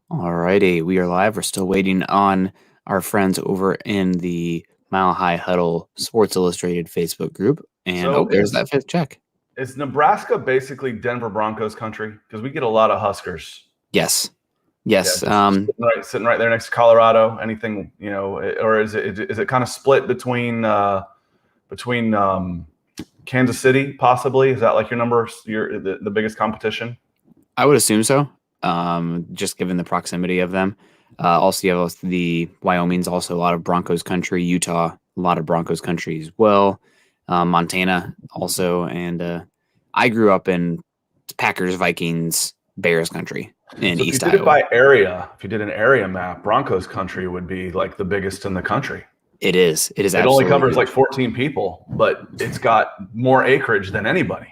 Alrighty, we are live. We're still waiting on our friends over in the Mile High Huddle Sports Illustrated Facebook group. And So there's that fifth check. is Nebraska basically Denver Broncos country? Because we get a lot of Huskers. Yes. Yeah, Yes. sitting right there next to Colorado. Anything, or is it kind of split between Kansas City possibly? Is that like the biggest competition? I would assume so. Just given the proximity of them. Also, you have the Wyoming's also a lot of Broncos country. Utah, a lot of Broncos country as well. Montana also, and I grew up in Packers, Vikings, Bears country in East Iowa. If you did it by area, if you did an area map, Broncos country would be like the biggest in the country. It is. It only covers like 14 people, but it's got more acreage than anybody.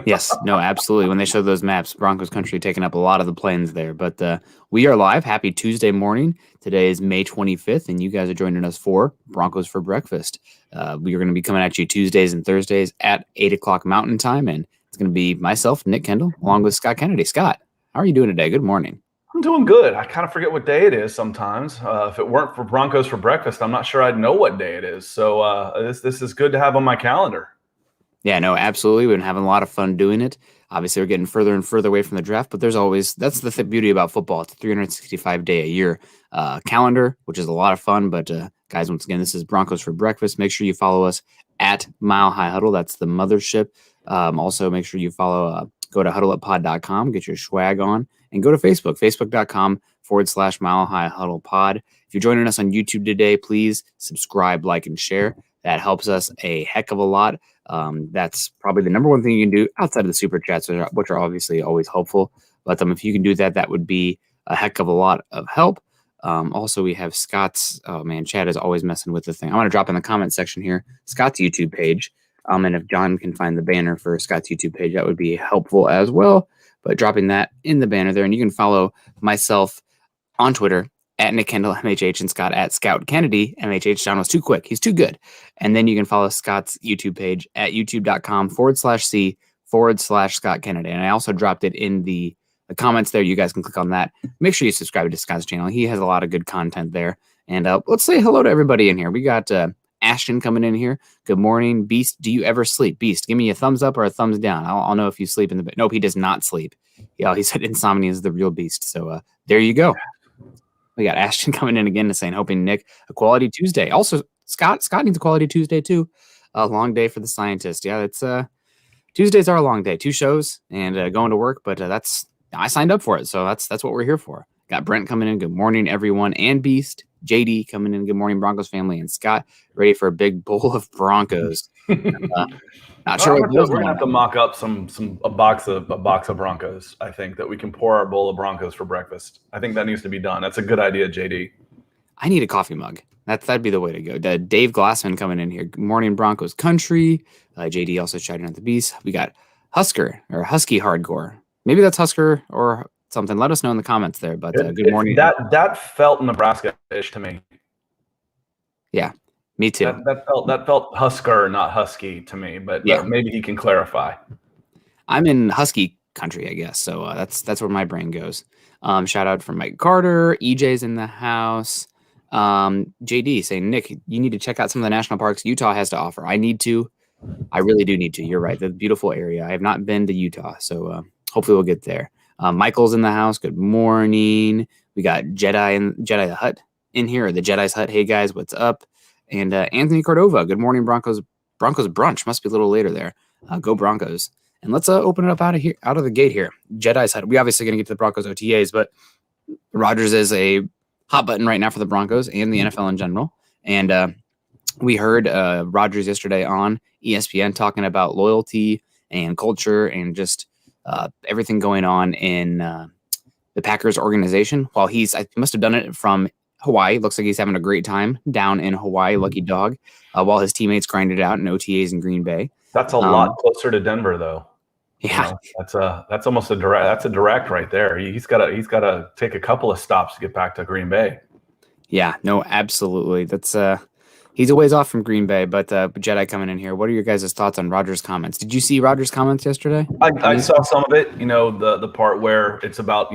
Yes, no, absolutely. When they show those maps, Broncos country taking up a lot of the plains there. But we are live. Happy Tuesday morning. Today is May 25th, and you guys are joining us for Broncos for Breakfast. We are going to be coming at you Tuesdays and Thursdays at 8 o'clock Mountain Time, and it's going to be myself, Nick Kendell, along with Scott Kennedy. Scott, how are you doing today? Good morning. I'm doing good. I kind of forget what day it is sometimes. If it weren't for Broncos for Breakfast, I'm not sure I'd know what day it is. So this is good to have on my calendar. Yeah, no, absolutely. We've been having a lot of fun doing it. Obviously, we're getting further and further away from the draft, but that's the beauty about football. It's a 365-day-a-year calendar, which is a lot of fun. But guys, once again, this is Broncos for Breakfast. Make sure you follow us at Mile High Huddle. That's the mothership. Also, make sure you follow, go to huddleuppod.com, get your swag on, and go to Facebook, facebook.com/Mile High Huddle Pod. If you're joining us on YouTube today, please subscribe, like, and share. That helps us a heck of a lot. That's probably the number one thing you can do outside of the super chats, which are obviously always helpful. But if you can do that, that would be a heck of a lot of help. Also, we have Scott's. Oh man, Chad is always messing with the thing. I'm going to drop in the comment section here Scott's YouTube page. And if John can find the banner for Scott's YouTube page, that would be helpful as well. But dropping that in the banner there, and you can follow myself on Twitter at Nick Kendell, MHH, and Scott at Scout Kennedy, MHH. John was too quick. He's too good. And then you can follow Scott's YouTube page at youtube.com/C/Scott Kennedy. And I also dropped it in the comments there. You guys can click on that. Make sure you subscribe to Scott's channel. He has a lot of good content there. And let's say hello to everybody in here. We got Ashton coming in here. Good morning. Beast, do you ever sleep? Beast, give me a thumbs up or a thumbs down. I'll know if you sleep in the bed. Nope, he does not sleep. Yeah, he said insomnia is the real beast. So there you go. We got Ashton coming in again and saying, hoping Nick, a quality Tuesday. Also, Scott needs a quality Tuesday too. A long day for the scientist. Yeah, it's Tuesdays are a long day. 2 shows and going to work, but I signed up for it, so that's what we're here for. Got Brent coming in. Good morning, everyone, and Beast. JD coming in. Good morning, Broncos family, and Scott ready for a big bowl of Broncos. Not sure what we're gonna have to mock up a box of Broncos. I think that we can pour our bowl of Broncos for breakfast. I think that needs to be done. That's a good idea, JD. I need a coffee mug. That'd be the way to go. Dave Glassman coming in here. Good morning, Broncos country. JD also shouting at the beast. We got Husker or Husky hardcore. Maybe that's Husker or something. Let us know in the comments there. But good morning. That felt Nebraska-ish to me. Yeah. Me too. That felt Husker, not Husky to me, but yeah. Maybe he can clarify. I'm in Husky country, I guess. So that's where my brain goes. Shout out from Mike Carter. EJ's in the house. JD saying, Nick, you need to check out some of the national parks Utah has to offer. I need to. I really do need to. You're right. The beautiful area. I have not been to Utah, so hopefully we'll get there. Michael's in the house. Good morning. We got Jedi the Hut in here, or the Jedi's Hut. Hey guys, what's up? And Anthony Cordova, good morning, Broncos. Broncos brunch must be a little later there. Go Broncos. And let's open it up out of the gate here. Jedi's Hut. We obviously going to get to the Broncos OTAs, but Rodgers is a hot button right now for the Broncos and the NFL in general. And we heard Rodgers yesterday on ESPN talking about loyalty and culture and just everything going on in the Packers organization. While he must have done it from Hawaii. Looks like he's having a great time down in Hawaii, lucky dog, while his teammates grind it out in OTAs in Green Bay. That's a lot closer to Denver, though. Yeah, that's almost a direct. That's a direct right there. He's got to take a couple of stops to get back to Green Bay. Yeah, no, absolutely. That's he's a ways off from Green Bay, but Jedi coming in here. What are your guys' thoughts on Rodgers' comments? Did you see Rodgers' comments yesterday? I saw some of it. The part where it's about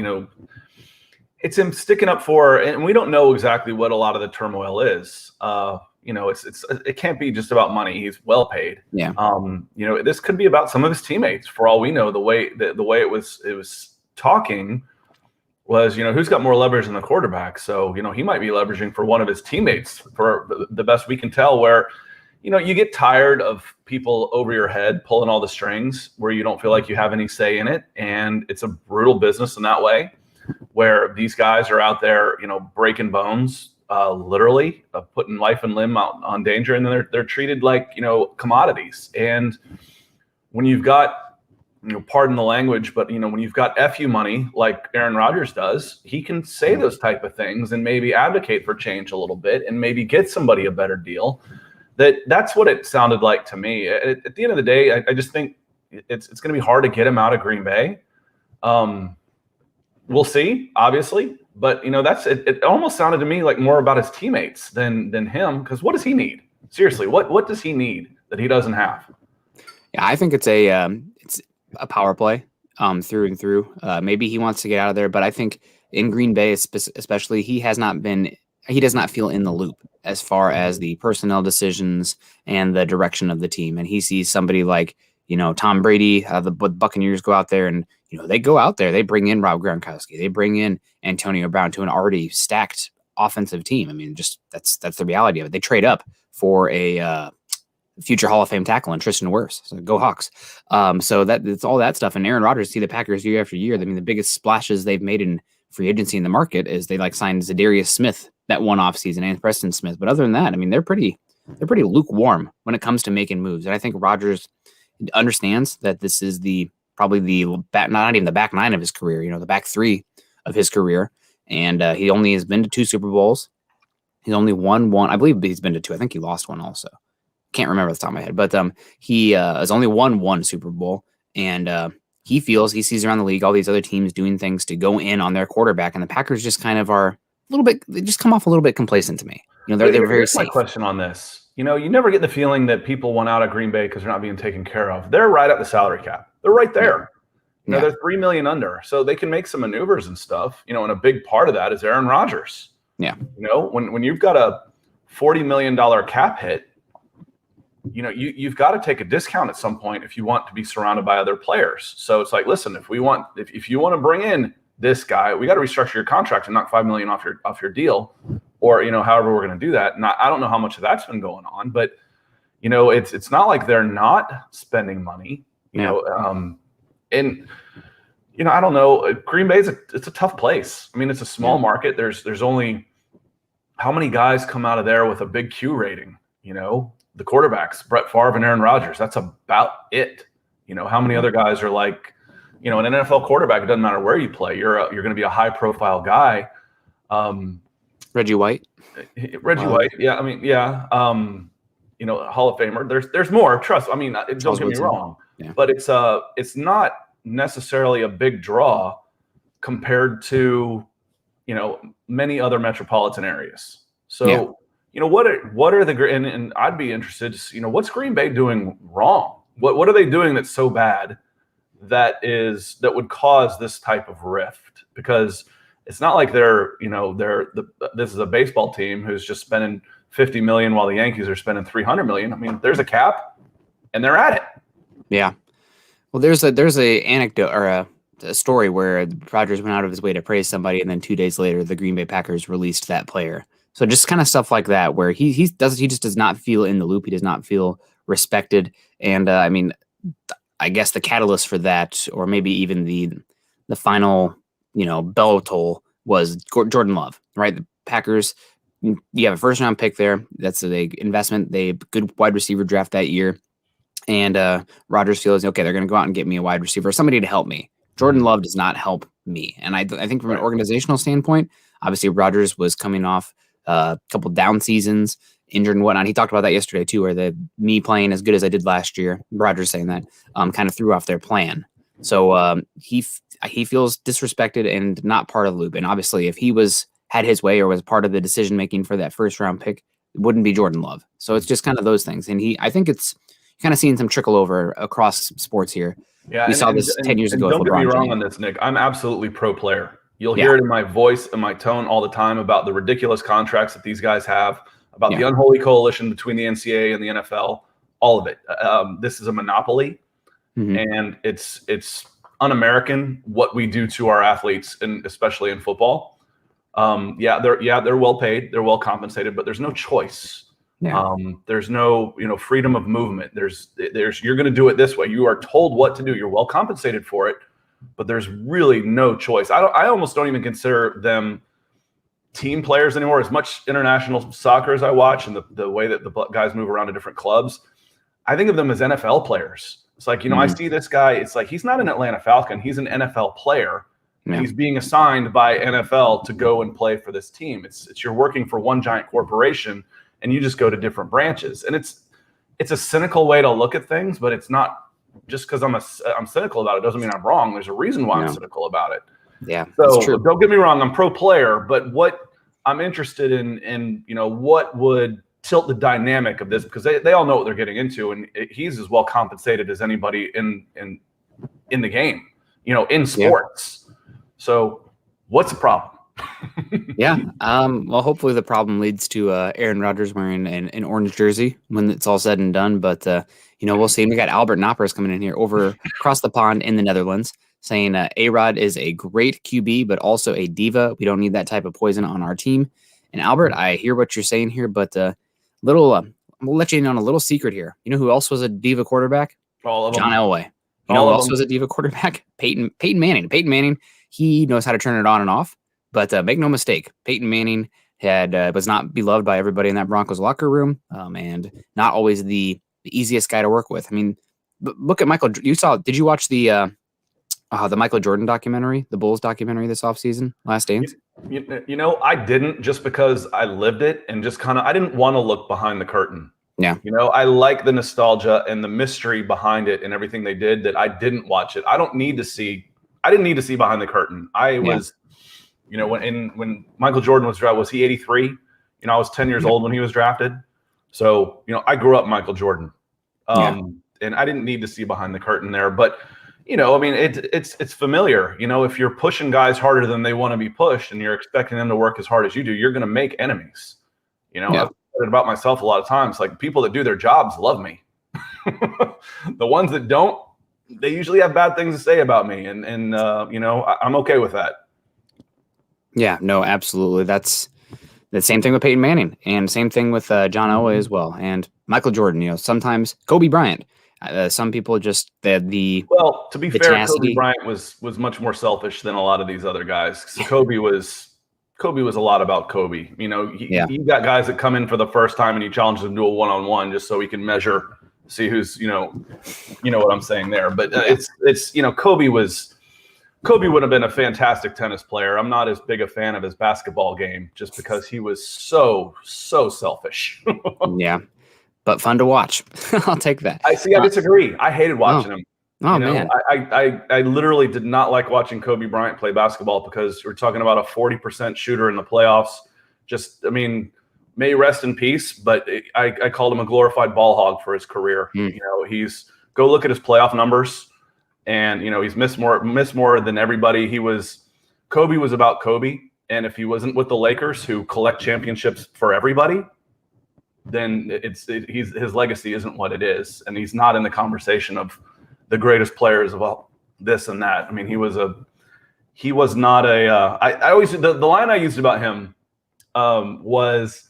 it's him sticking up for, and we don't know exactly what a lot of the turmoil is. It can't be just about money. He's well paid. Yeah. This could be about some of his teammates. For all we know, the way it was talking was, who's got more leverage than the quarterback. So, he might be leveraging for one of his teammates, for the best we can tell, where, you get tired of people over your head pulling all the strings where you don't feel like you have any say in it. And it's a brutal business in that way, where these guys are out there, breaking bones, literally putting life and limb out on danger. And then they're treated like, commodities. And when you've got, pardon the language, but when you've got FU money like Aaron Rodgers does, he can say those type of things and maybe advocate for change a little bit and maybe get somebody a better deal. That's what it sounded like to me. At the end of the day, I just think it's going to be hard to get him out of Green Bay. We'll see, obviously, but it almost sounded to me like more about his teammates than him. Because what does he need? Seriously, what does he need that he doesn't have? Yeah, I think it's a power play through and through. Maybe he wants to get out of there, but I think in Green Bay especially, he does not feel in the loop as far as the personnel decisions and the direction of the team. And he sees somebody like, Tom Brady, the Buccaneers go out there and, they go out there, they bring in Rob Gronkowski, they bring in Antonio Brown to an already stacked offensive team. I mean, just that's the reality of it. They trade up for a future Hall of Fame tackle and Tristan Wirfs. So go Hawks. So it's all that stuff. And Aaron Rodgers, see the Packers year after year. I mean, the biggest splashes they've made in free agency in the market is they signed Zadarius Smith that one off season and Preston Smith. But other than that, I mean, they're pretty lukewarm when it comes to making moves. And I think Rodgers understands that this is probably the back, not even the back nine of his career, the back three of his career. And he only has been to 2 Super Bowls. He's only won one. I believe he's been to 2. I think he lost one also. Can't remember off the top of my head, but he has only won 1 Super Bowl, and he sees around the league all these other teams doing things to go in on their quarterback, and the Packers just kind of are a little bit. They just come off a little bit complacent to me. They're very safe. My question on this, you never get the feeling that people want out of Green Bay because they're not being taken care of. They're right at the salary cap. They're right there. Yeah. They're $3 million under, so they can make some maneuvers and stuff. And a big part of that is Aaron Rodgers. Yeah. When you've got a $40 million cap hit, you've got to take a discount at some point if you want to be surrounded by other players. So it's like, listen, if you want to bring in this guy, we got to restructure your contract and knock $5 million off your deal, or however we're going to do that. And I don't know how much of that's been going on, but it's not like they're not spending money. And I don't know. Green Bay it's a tough place. I mean, it's a small market. There's only how many guys come out of there with a big Q rating. The quarterbacks, Brett Favre and Aaron Rodgers. That's about it. How many other guys are like, an NFL quarterback? It doesn't matter where you play. You're going to be a high profile guy. Reggie White. White. Yeah. I mean, yeah. Hall of Famer. There's more. Trust. I mean, don't get me wrong. Yeah. But it's not necessarily a big draw compared to, many other metropolitan areas. So. Yeah. What are the and I'd be interested. What's Green Bay doing wrong? What are they doing that's so bad that would cause this type of rift? Because it's not like this is a baseball team who's just spending $50 million while the Yankees are spending $300 million. I mean, there's a cap, and they're at it. Yeah. Well, there's a anecdote or a story where Rodgers went out of his way to praise somebody, and then 2 days later, the Green Bay Packers released that player. So just kind of stuff like that, where he just does not feel in the loop. He does not feel respected. And I mean, I guess the catalyst for that, or maybe even the final, bell toll, was Jordan Love, right? The Packers, you have a first round pick there. That's a big investment. They good wide receiver draft that year. And Rodgers feels, okay, they're going to go out and get me a wide receiver, somebody to help me. Jordan Love does not help me. And I think from an organizational standpoint, obviously Rodgers was coming off a couple down seasons, injured and whatnot. He talked about that yesterday too, where me playing as good as I did last year, Rodgers saying that, kind of threw off their plan. So he feels disrespected and not part of the loop. And obviously, if he had his way or was part of the decision making for that first round pick, it wouldn't be Jordan Love. So it's just kind of those things. And I think it's kind of seeing some trickle over across sports here. Yeah, we saw this 10 years ago. Don't get me wrong on this, Nick. I'm absolutely pro player. You'll hear it in my voice and my tone all the time about the ridiculous contracts that these guys have, about the unholy coalition between the NCAA and the NFL, all of it. This is a monopoly, and it's un-American what we do to our athletes, and especially in football. They're well paid, they're well compensated, but there's no choice. There's no freedom of movement. There's you're going to do it this way. You are told what to do. You're well compensated for it, but there's really no choice. I almost don't even consider them team players anymore. As much international soccer as I watch and the way that the guys move around to different clubs, I think of them as NFL players. It's like, I see this guy. It's like he's not an Atlanta Falcon. He's an NFL player. And he's being assigned by NFL to go and play for this team. It's you're working for one giant corporation, and you just go to different branches. And it's a cynical way to look at things, but it's not just because I'm cynical about it doesn't mean I'm wrong. There's a reason why I'm cynical about it. Yeah. So don't get me wrong, I'm pro player, but what I'm interested in what would tilt the dynamic of this, because they all know what they're getting into, and he's as well compensated as anybody in the game, in sports. So what's the problem? Well, hopefully the problem leads to Aaron Rodgers wearing an orange jersey when it's all said and done. But, we'll see. And we got Albert Knoppers coming in here across the pond in the Netherlands saying A-Rod is a great QB, but also a diva. We don't need that type of poison on our team. And Albert, I hear what you're saying here, but we'll let you in on a little secret here. You know who else was a diva quarterback? All of them. John Elway. You know who else was a diva quarterback? Peyton Manning. Peyton Manning, he knows how to turn it on and off. But make no mistake, Peyton Manning was not beloved by everybody in that Broncos locker room, and not always the easiest guy to work with. I mean, look at Michael. Did you watch the Michael Jordan documentary, the Bulls documentary this offseason, Last Dance? I didn't, just because I lived it, and just I didn't want to look behind the curtain. Yeah. I like the nostalgia and the mystery behind it and everything they did, that I didn't watch it. I didn't need to see behind the curtain. I was, when Michael Jordan was drafted, was he 83? I was 10 years old when he was drafted. So, I grew up Michael Jordan. And I didn't need to see behind the curtain there. But, it's familiar. If you're pushing guys harder than they want to be pushed and you're expecting them to work as hard as you do, you're going to make enemies. I've said it about myself a lot of times. Like, people that do their jobs love me. The ones that don't, they usually have bad things to say about me. And I'm okay with that. Yeah, no, absolutely. That's the same thing with Peyton Manning, and same thing with John Elway as well, and Michael Jordan. Sometimes Kobe Bryant. Some people just to be fair, tenacity. Kobe Bryant was much more selfish than a lot of these other guys. So Kobe was a lot about Kobe. He got guys that come in for the first time and he challenges them to a one-on-one just so he can measure, see who's what I'm saying there. But it's Kobe would have been a fantastic tennis player. I'm not as big a fan of his basketball game, just because he was so selfish. Yeah, but fun to watch. I'll take that. I disagree. I hated watching him. Man. I literally did not like watching Kobe Bryant play basketball, because we're talking about a 40% shooter in the playoffs. May he rest in peace, but I called him a glorified ball hog for his career. Go look at his playoff numbers. And he's missed more than everybody. Kobe was about Kobe, and if he wasn't with the Lakers, who collect championships for everybody, then his legacy isn't what it is, and he's not in the conversation of the greatest players of all this and that. He was not a. I always the line I used about him was,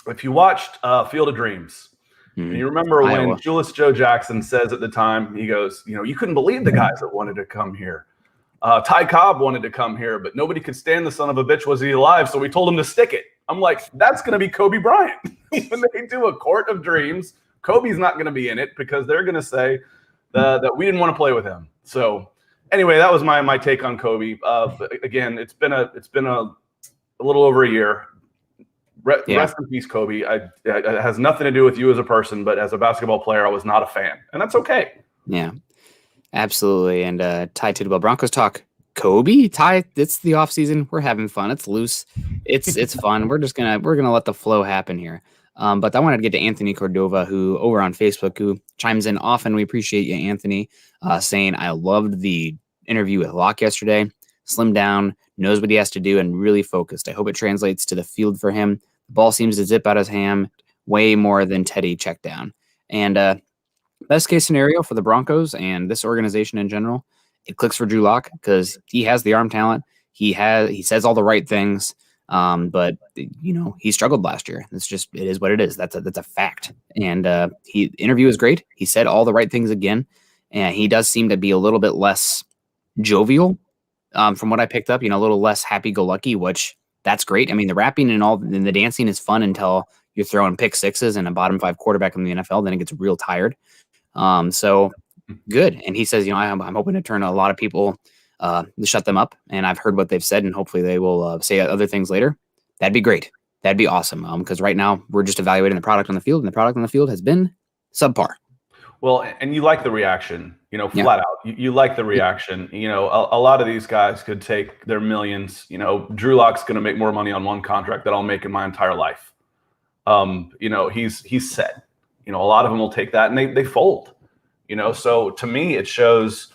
if you watched Field of Dreams. And you remember when Julius Joe Jackson says at the time, he goes, you couldn't believe the guys that wanted to come here. Ty Cobb wanted to come here, but nobody could stand the son of a bitch. Was he alive? So we told him to stick it. I'm like, that's going to be Kobe Bryant. When they do a Court of Dreams, Kobe's not going to be in it, because they're going to say that we didn't want to play with him. So anyway, that was my take on Kobe. Again, it's been a little over a year. Rest in peace, Kobe. It has nothing to do with you as a person, but as a basketball player, I was not a fan, and that's okay. Yeah, absolutely. And Ty Tidwell, Broncos talk. Kobe, Ty, it's the off season. We're having fun. It's loose. It's fun. We're gonna let the flow happen here. But I wanted to get to Anthony Cordova, who over on Facebook, who chimes in often. We appreciate you, Anthony, saying I loved the interview with Locke yesterday. slimmed down, knows what he has to do, and really focused. I hope it translates to the field for him. The ball seems to zip out his hand way more than Teddy checked down. And best case scenario for the Broncos and this organization in general, it clicks for Drew Lock because he has the arm talent. He says all the right things. But he struggled last year. It is what it is. That's a fact. And interview was great. He said all the right things again, and he does seem to be a little bit less jovial, from what I picked up. A little less happy-go-lucky, which that's great. I mean, the rapping and the dancing is fun until you're throwing pick sixes and a bottom 5 quarterback in the NFL. Then it gets real tired. So good. And he says, I'm hoping to turn a lot of people. To shut them up, and I've heard what they've said, and hopefully they will say other things later. That'd be great. That'd be awesome. Because right now we're just evaluating the product on the field, and the product on the field has been subpar. Well, and you like the reaction, flat out. You like the reaction. A lot of these guys could take their millions. Drew Lock's going to make more money on one contract than I'll make in my entire life. He's set. A lot of them will take that, and they fold. So to me, it shows.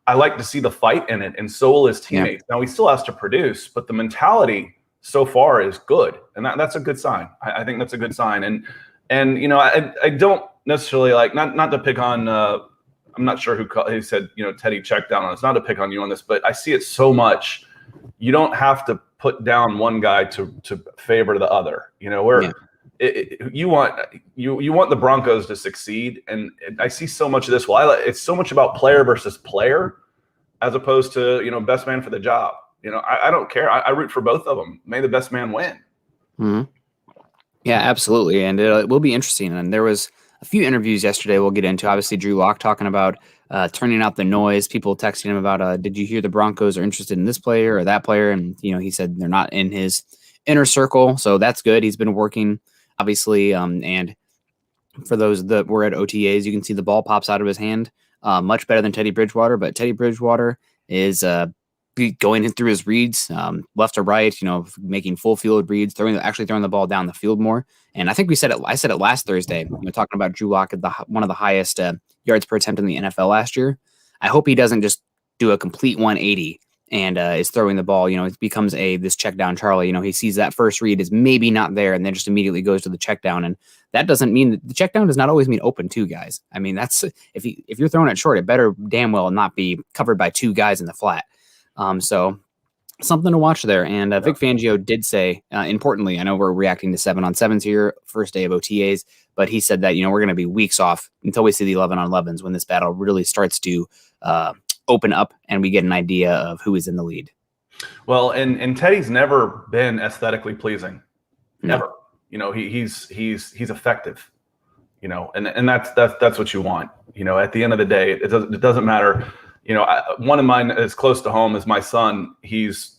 I like to see the fight in it, and so will his teammates. Yeah. Now, he still has to produce, but the mentality so far is good, and that's a good sign. I think that's a good sign. And I don't necessarily not to pick on. I'm not sure who said Teddy checked down on us. Not to pick on you on this, but I see it so much. You don't have to put down one guy to favor the other. You want the Broncos to succeed, and I see so much of this. It's so much about player versus player, as opposed to best man for the job. I don't care. I root for both of them. May the best man win. Mm-hmm. Yeah, absolutely, and it will be interesting. And there was a few interviews yesterday we'll get into. Obviously, Drew Lock talking about turning out the noise. People texting him about, did you hear the Broncos are interested in this player or that player? And he said they're not in his inner circle, so that's good. He's been working. Obviously, and for those that were at OTAs, you can see the ball pops out of his hand much better than Teddy Bridgewater. But Teddy Bridgewater is going in through his reads, left to right, making full field reads, throwing the ball down the field more. And I think I said it last Thursday, talking about Drew Lock at one of the highest yards per attempt in the NFL last year. I hope he doesn't just do a complete 180 and is throwing the ball. It becomes this check down Charlie. He sees that first read is maybe not there, and then just immediately goes to the check down. And that doesn't mean that the check down does not always mean open two guys. I mean, that's if you're throwing it short, it better damn well not be covered by two guys in the flat. So something to watch there. And Vic Fangio did say, importantly, I know we're reacting to 7-on-7s here, first day of OTAs, but he said that we're going to be weeks off until we see the 11-on-11s when this battle really starts to open up and we get an idea of who is in the lead. Well, and Teddy's never been aesthetically pleasing. Never. He's effective. And that's what you want. At the end of the day, it doesn't matter. One of mine as close to home is my son. He's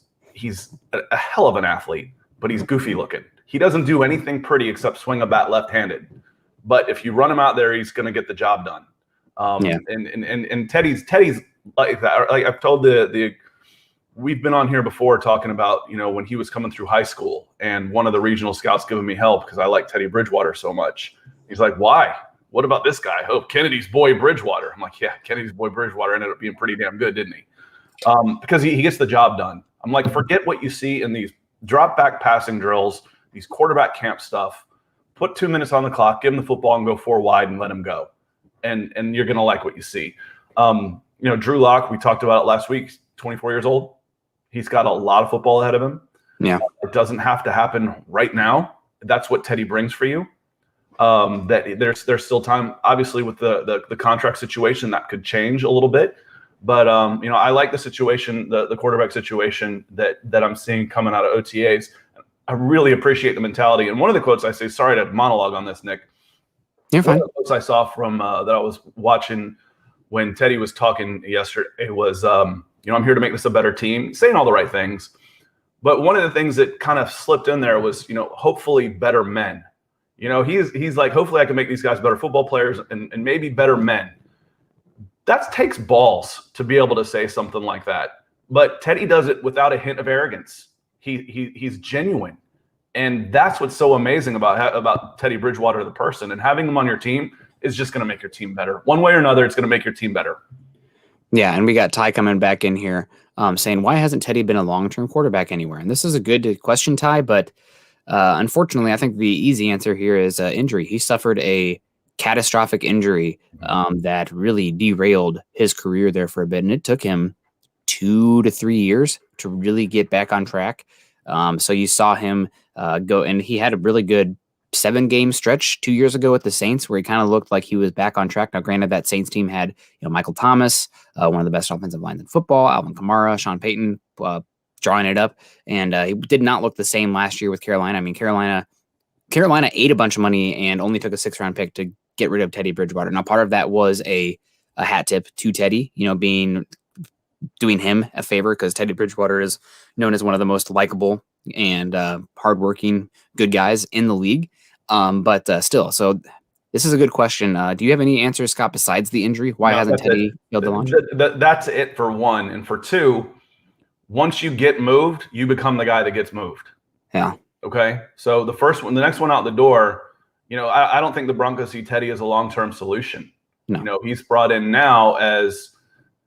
a hell of an athlete, but he's goofy looking. He doesn't do anything pretty except swing a bat left-handed. But if you run him out there, he's going to get the job done. And Teddy's like that. Like I've told we've been on here before talking about, when he was coming through high school and one of the regional scouts giving me help because I like Teddy Bridgewater so much. He's like, why? What about this guy? Oh, Kennedy's boy Bridgewater. I'm like, yeah, Kennedy's boy Bridgewater ended up being pretty damn good, didn't he? Because he gets the job done. I'm like, forget what you see in these drop back passing drills, these quarterback camp stuff. Put 2 minutes on the clock, give him the football and go 4 wide and let him go. And you're going to like what you see. Drew Lock, we talked about it last week, 24 years old. He's got a lot of football ahead of him. Yeah. It doesn't have to happen right now. That's what Teddy brings for you. That there's still time, obviously, with the contract situation that could change a little bit. But, I like the situation, the quarterback situation that I'm seeing coming out of OTAs. I really appreciate the mentality. And one of the quotes I say, sorry to monologue on this, Nick. You're fine. One of the quotes I saw from that I was watching when Teddy was talking yesterday was, I'm here to make this a better team, saying all the right things. But one of the things that kind of slipped in there was, hopefully better men. He's like, hopefully I can make these guys better football players and maybe better men. That takes balls to be able to say something like that. But Teddy does it without a hint of arrogance. He's genuine. And that's what's so amazing about Teddy Bridgewater, the person, and having him on your team is just going to make your team better. One way or another, it's going to make your team better. Yeah, and we got Ty coming back in here. saying, why hasn't Teddy been a long-term quarterback anywhere? And this is a good question, Ty, but unfortunately, I think the easy answer here is injury. He suffered a catastrophic injury that really derailed his career there for a bit, and it took him 2 to 3 years to really get back on track. So you saw him go, and he had a really good 7-game stretch 2 years ago with the Saints, where he kind of looked like he was back on track. Now, granted, that Saints team had Michael Thomas, one of the best offensive lines in football, Alvin Kamara, Sean Payton drawing it up, and he did not look the same last year with Carolina. I mean, Carolina ate a bunch of money and only took a 6th-round pick to get rid of Teddy Bridgewater. Now, part of that was a hat tip to Teddy, doing him a favor, because Teddy Bridgewater is known as one of the most likable and hardworking good guys in the league. But still, so this is a good question. Do you have any answers, Scott, besides the injury? Why hasn't Teddy failed to launch? That's it for one. And for two, once you get moved, you become the guy that gets moved. Yeah. Okay. So the next one out the door, I don't think the Broncos see Teddy as a long-term solution. No. He's brought in now as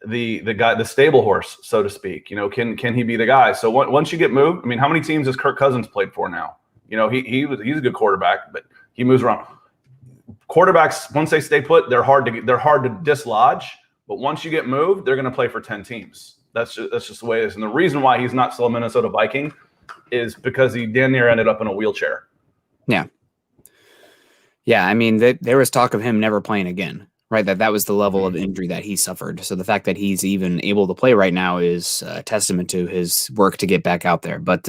the guy, the stable horse, so to speak. Can he be the guy? So once you get moved, I mean, how many teams has Kirk Cousins played for now? He's a good quarterback, but he moves around. Quarterbacks, once they stay put, they're hard to dislodge. But once you get moved, they're going to play for 10 teams. That's just the way it is. And the reason why he's not still a Minnesota Viking is because he damn near ended up in a wheelchair. Yeah. Yeah, I mean, there was talk of him never playing again, right? That was the level of injury that he suffered. So the fact that he's even able to play right now is a testament to his work to get back out there. But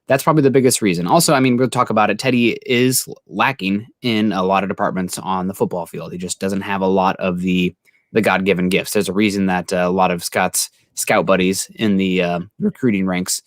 that's probably the biggest reason. Also, I mean, we'll talk about it. Teddy is lacking in a lot of departments on the football field. He just doesn't have a lot of the God-given gifts. There's a reason that a lot of Scott's scout buddies in the recruiting ranks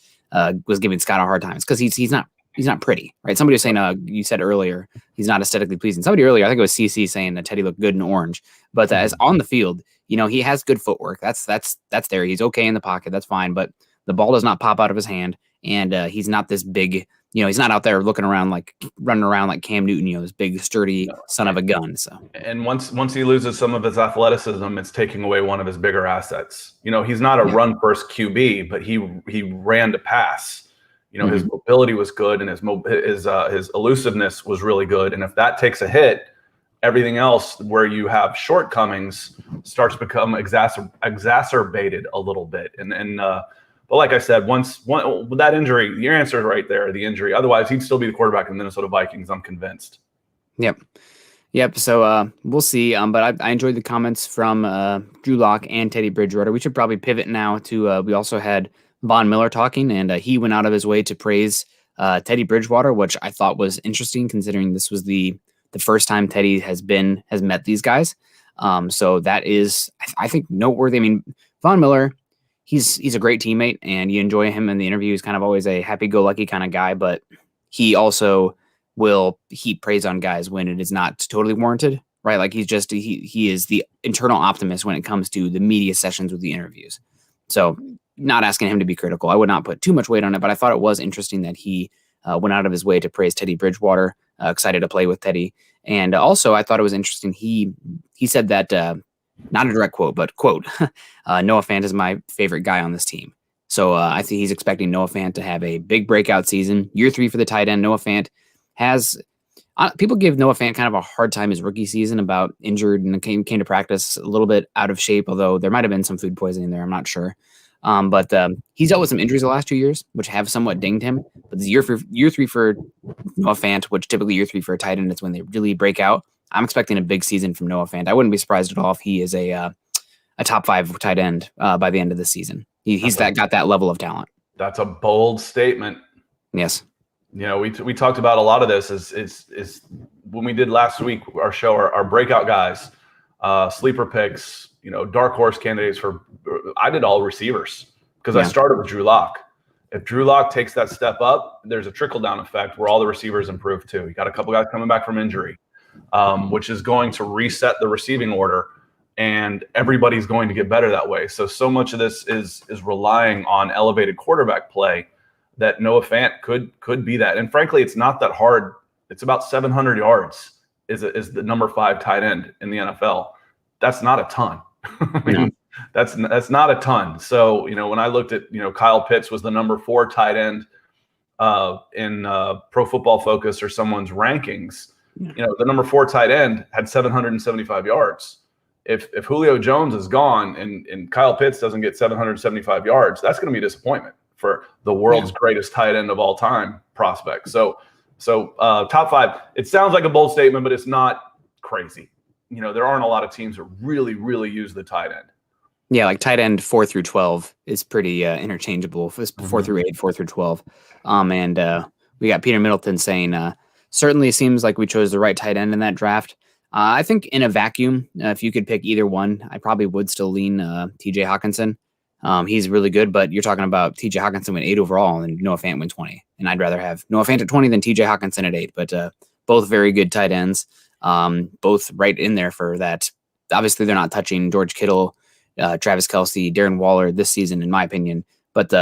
was giving Scott a hard time. It's because he's not pretty, right? Somebody was saying, you said earlier, he's not aesthetically pleasing. Somebody earlier, I think it was CC, saying that Teddy looked good in orange, but as on the field, he has good footwork. That's there. He's okay in the pocket. That's fine, but the ball does not pop out of his hand, and he's not this big. He's not out there running around like Cam Newton. This big sturdy son of a gun. So, and once he loses some of his athleticism, it's taking away one of his bigger assets. He's not a run first QB, but he ran to pass. His mobility was good, and his elusiveness was really good. And if that takes a hit, everything else where you have shortcomings starts to become exacerbated a little bit. But like I said, with that injury, your answer is right there, the injury. Otherwise, he'd still be the quarterback of the Minnesota Vikings, I'm convinced. Yep. So we'll see. But I enjoyed the comments from Drew Lock and Teddy Bridgewater. We should probably pivot now to we also had Von Miller talking, and he went out of his way to praise Teddy Bridgewater, which I thought was interesting, considering this was the first time Teddy has met these guys. So that is, I think, noteworthy. I mean, Von Miller, he's a great teammate, and you enjoy him in the interview. He's kind of always a happy-go-lucky kind of guy, but he also will heap praise on guys when it is not totally warranted, right? Like he is the internal optimist when it comes to the media sessions with the interviews. So not asking him to be critical. I would not put too much weight on it, but I thought it was interesting that he went out of his way to praise Teddy Bridgewater, excited to play with Teddy. And also I thought it was interesting. He said that, not a direct quote, but quote, Noah Fant is my favorite guy on this team. So I think he's expecting Noah Fant to have a big breakout season. Year 3 for the tight end. Noah Fant has people give Noah Fant kind of a hard time his rookie season, about injured and came to practice a little bit out of shape, although there might have been some food poisoning there. I'm not sure. But he's dealt with some injuries the last 2 years, which have somewhat dinged him. But this year 3 for Noah Fant, which typically year 3 for a tight end, is when they really break out. I'm expecting a big season from Noah Fant. I wouldn't be surprised at all if he is a top 5 tight end by the end of the season. He's got that level of talent. That's a bold statement. Yes. We talked about a lot of this is when we did last week, our show, our breakout guys, sleeper picks, dark horse candidates I did all receivers because I started with Drew Lock. If Drew Lock takes that step up, there's a trickle down effect where all the receivers improve too. You got a couple guys coming back from injury, which is going to reset the receiving order, and everybody's going to get better that way. So much of this is relying on elevated quarterback play that Noah Fant could be that. And frankly, it's not that hard. It's about 700 yards is the number 5 tight end in the NFL. That's not a ton. That's not a ton. So, when I looked at, Kyle Pitts was the number 4 tight end in Pro Football Focus or someone's rankings. The number 4 tight end had 775 yards. If Julio Jones is gone and Kyle Pitts doesn't get 775 yards, that's going to be a disappointment for the world's greatest tight end of all time prospect. So top 5. It sounds like a bold statement, but it's not crazy. There aren't a lot of teams that really, really use the tight end. Yeah, like tight end 4 through 12 is pretty interchangeable. It's 4 through 8, 4 through 12. And we got Peter Middleton saying, certainly it seems like we chose the right tight end in that draft. I think in a vacuum, if you could pick either one, I probably would still lean TJ Hawkinson. He's really good, but you're talking about TJ Hawkinson went 8 overall and Noah Fant went 20. And I'd rather have Noah Fant at 20 than TJ Hawkinson at 8. But both very good tight ends, both right in there for that. Obviously, they're not touching George Kittle, Travis Kelce, Darren Waller this season, in my opinion. But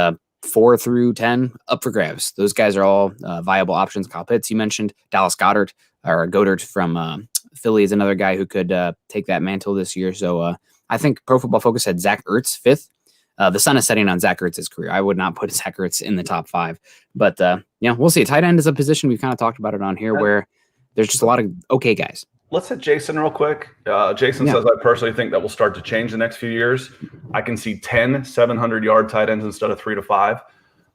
4 through 10 up for grabs. Those guys are all viable options. Kyle Pitts, you mentioned. Dallas Goedert from Philly is another guy who could take that mantle this year. So I think Pro Football Focus had Zach Ertz 5th. The sun is setting on Zach Ertz's career. I would not put Zach Ertz in the top 5. But we'll see. Tight end is a position we've kind of talked about it on here where there's just a lot of okay guys. Let's hit Jason real quick. Jason says, I personally think that will start to change the next few years. I can see 10 700-yard tight ends instead of 3 to 5.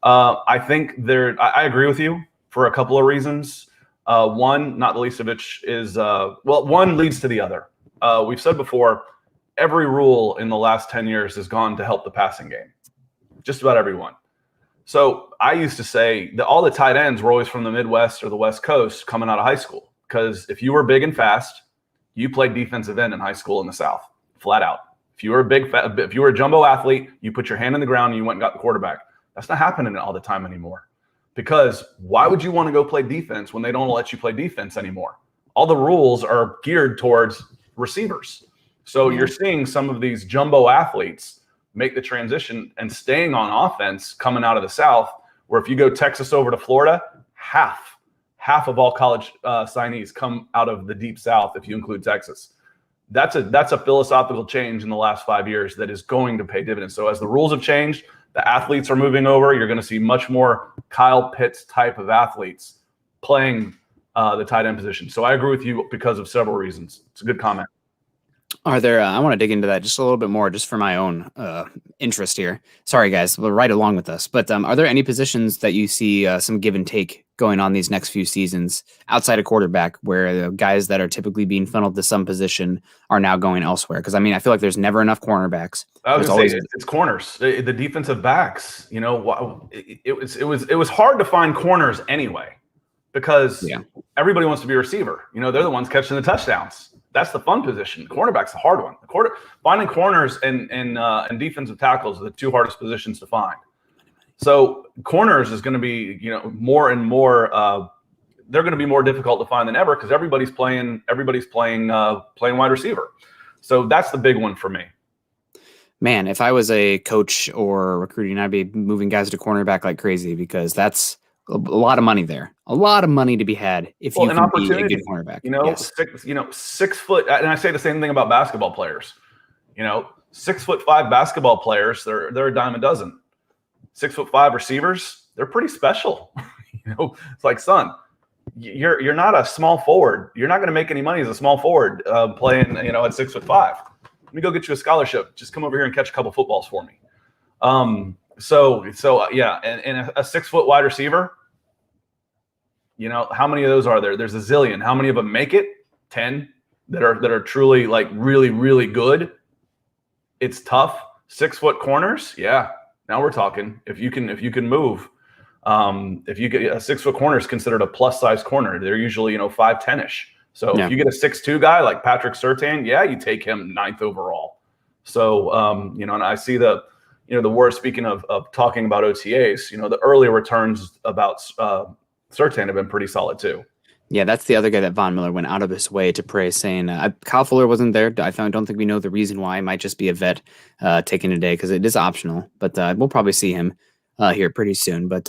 I think I agree with you for a couple of reasons. One, not the least of which is, one leads to the other. We've said before, every rule in the last 10 years has gone to help the passing game. Just about everyone. So I used to say that all the tight ends were always from the Midwest or the West Coast coming out of high school. Because if you were big and fast, you played defensive end in high school in the South, flat out. If you were if you were a jumbo athlete, you put your hand in the ground and you went and got the quarterback. That's not happening all the time anymore. Because why would you want to go play defense when they don't let you play defense anymore? All the rules are geared towards receivers. So you're seeing some of these jumbo athletes make the transition and staying on offense coming out of the South, where if you go Texas over to Florida, half of all college signees come out of the deep South if you include Texas. That's a philosophical change in the last 5 years that is going to pay dividends. So as the rules have changed, the athletes are moving over. You're going to see much more Kyle Pitts type of athletes playing the tight end position. So I agree with you because of several reasons. It's a good comment. Are there, I want to dig into that just a little bit more, just for my own interest here. Sorry, guys, we're right along with us. But are there any positions that you see some give and take going on these next few seasons outside of quarterback where the guys that are typically being funneled to some position are now going elsewhere? Because, I feel like there's never enough cornerbacks. I was going to say, it's corners, the defensive backs. It was hard to find corners anyway because everybody wants to be a receiver. They're the ones catching the touchdowns. That's the fun position. Cornerback's the hard one. Finding corners and defensive tackles are the 2 hardest positions to find. So corners is going to be, more and more. They're going to be more difficult to find than ever because everybody's playing wide receiver. So that's the big one for me. Man, if I was a coach or recruiting, I'd be moving guys to cornerback like crazy because that's a lot of money there. A lot of money to be had if you can be a good cornerback. 6 foot, and I say the same thing about basketball players. 6'5" basketball players, they're a dime a dozen. 6'5" receivers, they're pretty special. It's like, son, you're not a small forward. You're not going to make any money as a small forward playing, at 6'5". Let me go get you a scholarship. Just come over here and catch a couple footballs for me. So yeah, and a 6 foot wide receiver, how many of those are there? There's a zillion. How many of them make it? 10 that are truly like really, really good. It's tough. 6 foot corners. Yeah. Now we're talking. If you can move, if you get a 6 foot corner is considered a plus size corner. They're usually, 5'10"-ish. So if you get a 6'2" guy like Patrick Surtain, you take him 9th overall. So, and I see the word, speaking of talking about OTAs, the early returns about Surtain have been pretty solid too. Yeah, that's the other guy that Von Miller went out of his way to praise, saying Kyle Fuller wasn't there. I don't think we know the reason why. It might just be a vet taking a day because it is optional. But we'll probably see him here pretty soon. But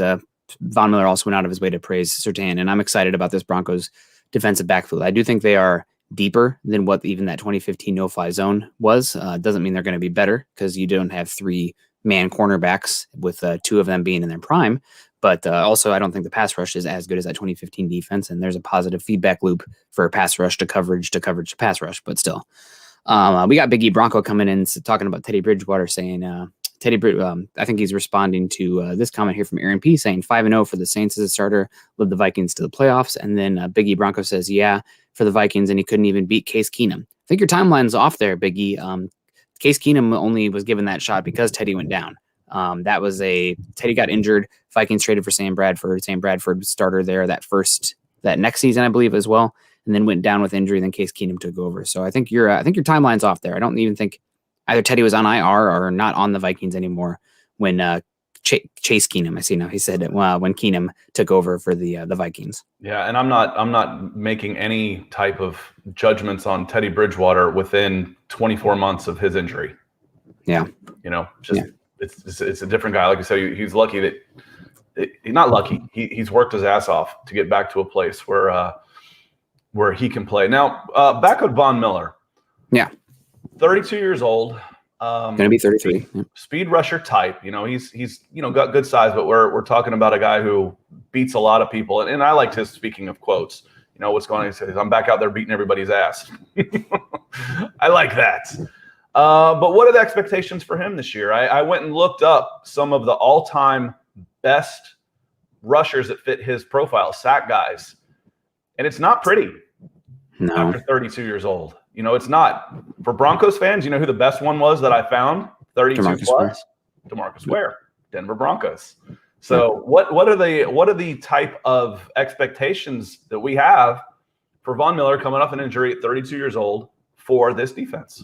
Von Miller also went out of his way to praise Surtain, and I'm excited about this Broncos defensive backfield. I do think they are deeper than what even that 2015 no-fly zone was. Doesn't mean they're going to be better because you don't have 3-man cornerbacks with 2 of them being in their prime. But also, I don't think the pass rush is as good as that 2015 defense, and there's a positive feedback loop for pass rush to coverage to coverage to pass rush. But still, we got Big E Bronco coming in talking about Teddy Bridgewater, saying I think he's responding to this comment here from Aaron P. saying 5-0 for the Saints as a starter, led the Vikings to the playoffs. And then Big E Bronco says, yeah, for the Vikings, and he couldn't even beat Case Keenum. I think your timeline's off there, Big E. Case Keenum only was given that shot because Teddy went down. Teddy got injured. Vikings traded for Sam Bradford. Sam Bradford starter there that next season, I believe, as well, and then went down with injury. Then Case Keenum took over. So I think your timeline's off there. I don't even think either Teddy was on IR or not on the Vikings anymore when Chase Keenum, I see now, he said it when Keenum took over for the Vikings. Yeah, and I'm not making any type of judgments on Teddy Bridgewater within 24 months of his injury. Yeah, It's a different guy. Like I said, he's lucky that he's not lucky. He's worked his ass off to get back to a place where he can play. Now, back on Von Miller. Yeah, 32 years old. Going to be 33. Yeah. Speed rusher type. He's got good size, but we're talking about a guy who beats a lot of people. And I liked his, speaking of quotes, what's going on. He says, I'm back out there beating everybody's ass. I like that. But what are the expectations for him this year? I went and looked up some of the all-time best rushers that fit his profile, sack guys. And it's not pretty after 32 years old. It's not. For Broncos fans, you know who the best one was that I found? 32 plus? DeMarcus Ware, Denver Broncos. So what are the type of expectations that we have for Von Miller coming off an injury at 32 years old for this defense?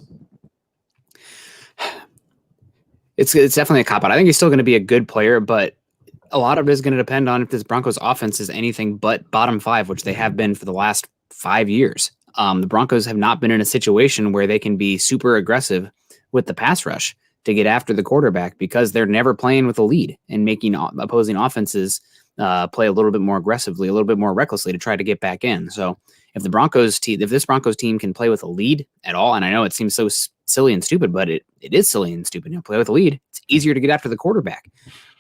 It's definitely a cop-out. I think he's still going to be a good player, but a lot of it is going to depend on if this Broncos offense is anything but bottom 5, which they have been for the last 5 years. The Broncos have not been in a situation where they can be super aggressive with the pass rush to get after the quarterback because they're never playing with a lead and making opposing offenses play a little bit more aggressively, a little bit more recklessly to try to get back in. So if this Broncos team can play with a lead at all, and I know it seems so silly and stupid, but it is silly and stupid. Play with a lead, it's easier to get after the quarterback.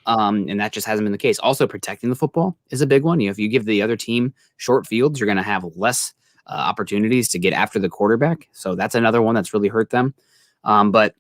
And that just hasn't been the case. Also, protecting the football is a big one. If you give the other team short fields, you're going to have less opportunities to get after the quarterback. So that's another one that's really hurt them. But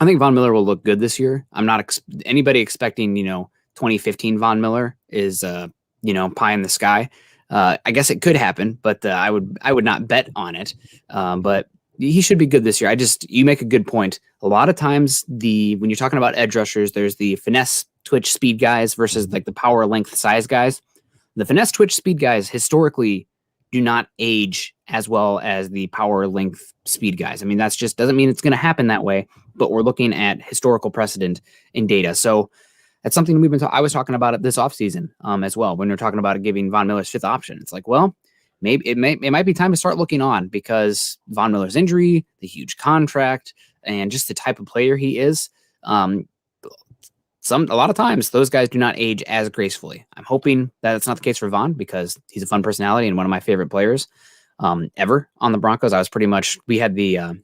I think Von Miller will look good this year. I'm not anybody expecting, 2015 Von Miller is, pie in the sky. I guess it could happen, but I would not bet on it. But he should be good this year. You make a good point. A lot of times when you're talking about edge rushers, there's the finesse, twitch, speed guys versus like the power, length, size guys. The finesse, twitch, speed guys historically do not age as well as the power, length, speed guys. I mean, that's just doesn't mean it's going to happen that way, but we're looking at historical precedent in data. So that's something I was talking about it this offseason as well. When we're talking about giving Von Miller's 5th option, it's like, well, maybe it might be time to start looking on because Von Miller's injury, the huge contract, and just the type of player he is. A lot of times those guys do not age as gracefully. I'm hoping that it's not the case for Von because he's a fun personality and one of my favorite players ever on the Broncos. We had the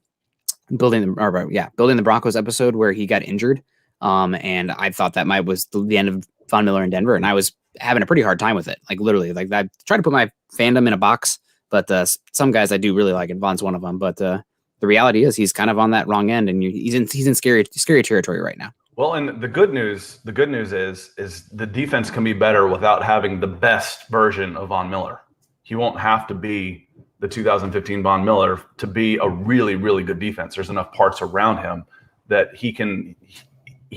building the Broncos episode where he got injured. And I thought that was the end of Von Miller in Denver. And I was having a pretty hard time with it. Like literally, like I tried to put my fandom in a box, but some guys I do really like, and Von's one of them. But the reality is he's kind of on that wrong end, and he's in scary territory right now. Well, and the good news is the defense can be better without having the best version of Von Miller. He won't have to be the 2015 Von Miller to be a really, really good defense. There's enough parts around him that he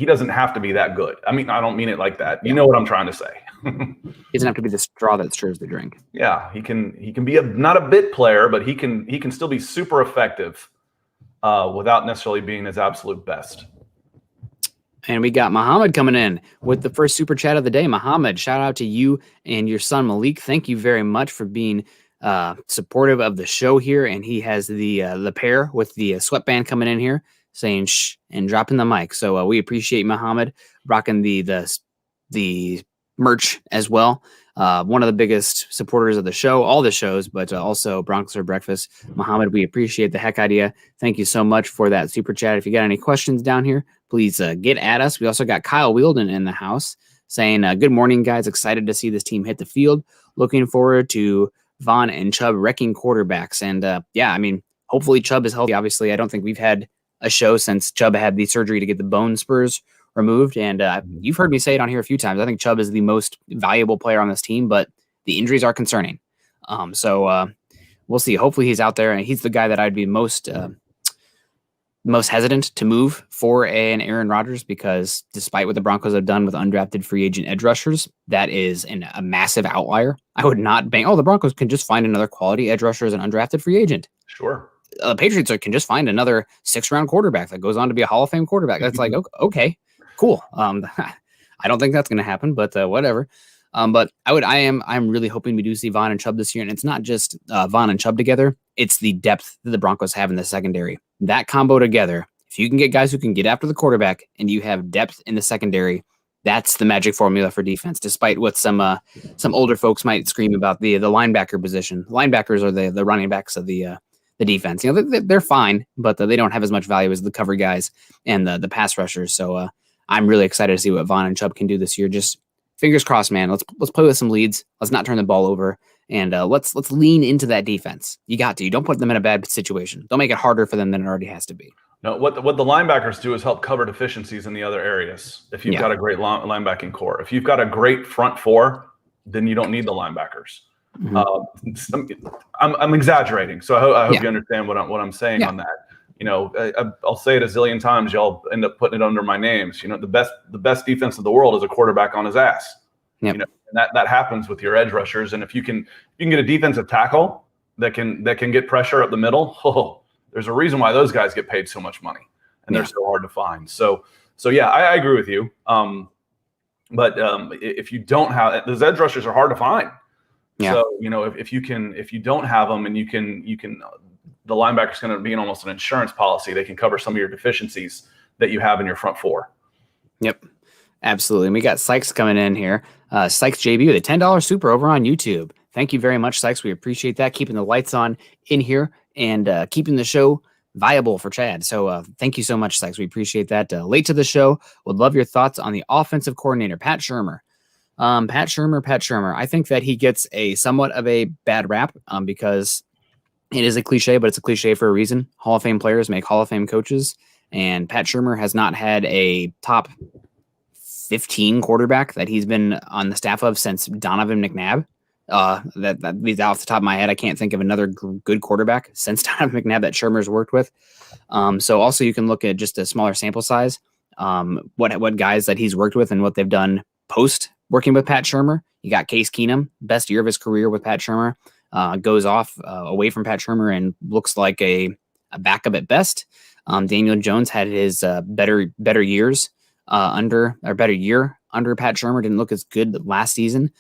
doesn't have to be that good. I mean, I don't mean it like that. You know what I'm trying to say. He doesn't have to be the straw that stirs the drink. Yeah, he can be not a bit player, but he can still be super effective without necessarily being his absolute best. And we got Muhammad coming in with the first super chat of the day. Muhammad, shout out to you and your son Malik. Thank you very much for being supportive of the show here. And he has the pair with the sweatband coming in here saying shh and dropping the mic. So we appreciate Muhammad rocking the merch as well. one of the biggest supporters of the show, all the shows, but also Broncos for Breakfast. Muhammad, we appreciate the heck out of you. Thank you so much for that super chat. If you got any questions down here, please get at us. We also got Kyle Wielden in the house saying, good morning, guys. Excited to see this team hit the field. Looking forward to Von and Chubb wrecking quarterbacks. And hopefully Chubb is healthy. Obviously, I don't think we've had a show since Chubb had the surgery to get the bone spurs removed. And you've heard me say it on here a few times. I think Chubb is the most valuable player on this team, but the injuries are concerning. So we'll see. Hopefully he's out there, and he's the guy that I'd be most hesitant to move for an Aaron Rodgers, because despite what the Broncos have done with undrafted free agent edge rushers, that is a massive outlier. I would not bank, the Broncos can just find another quality edge rusher as an undrafted free agent. Sure. Patriots can just find another 6th-round quarterback that goes on to be a Hall of Fame quarterback. That's like, okay, cool. I don't think that's going to happen, but whatever. But I'm really hoping we do see Von and Chubb this year. And it's not just Von and Chubb together. It's the depth that the Broncos have in the secondary. That combo together, if you can get guys who can get after the quarterback and you have depth in the secondary, that's the magic formula for defense, despite what some older folks might scream about the linebacker position. Linebackers are the running backs of the defense. They're fine, but they don't have as much value as the cover guys and the pass rushers. So I'm really excited to see what Von and Chubb can do this year. Just fingers crossed, man. Let's play with some leads. Let's not turn the ball over, and let's lean into that defense. You got to. You don't put them in a bad situation. Don't make it harder for them than it already has to be. No, what the linebackers do is help cover deficiencies in the other areas. If you've got a great linebacking core, if you've got a great front four, then you don't need the linebackers. Mm-hmm. I'm exaggerating, so I hope you understand what I'm saying on that. I'll say it a zillion times. Y'all end up putting it under my names. The best defense in the world is a quarterback on his ass. Yep. And that happens with your edge rushers. And if you can get a defensive tackle that can get pressure up the middle, there's a reason why those guys get paid so much money, and they're so hard to find. So yeah, I agree with you. But if you don't have those edge rushers, are hard to find. Yeah. So if you don't have them, and you can the linebacker's going to be in almost an insurance policy. They can cover some of your deficiencies that you have in your front four. Yep, absolutely. And we got Sykes coming in here. Sykes JB with a $10 super over on YouTube. Thank you very much, Sykes. We appreciate that. Keeping the lights on in here and keeping the show viable for Chad. So thank you so much, Sykes. We appreciate that. Late to the show. Would love your thoughts on the offensive coordinator, Pat Shurmur. Pat Shurmur. I think that he gets a somewhat of a bad rap because it is a cliche, but it's a cliche for a reason. Hall of Fame players make Hall of Fame coaches, and Pat Shurmur has not had a top 15 quarterback that he's been on the staff of since Donovan McNabb. That leads off the top of my head. I can't think of another good quarterback since Donovan McNabb that Shurmur's worked with. So also you can look at just a smaller sample size, what guys that he's worked with and what they've done post working with Pat Shurmur. You got Case Keenum, best year of his career with Pat Shurmur. Goes off away from Pat Shurmur and looks like a backup at best. Daniel Jones had his better years under Pat Shurmur. Didn't look as good last season.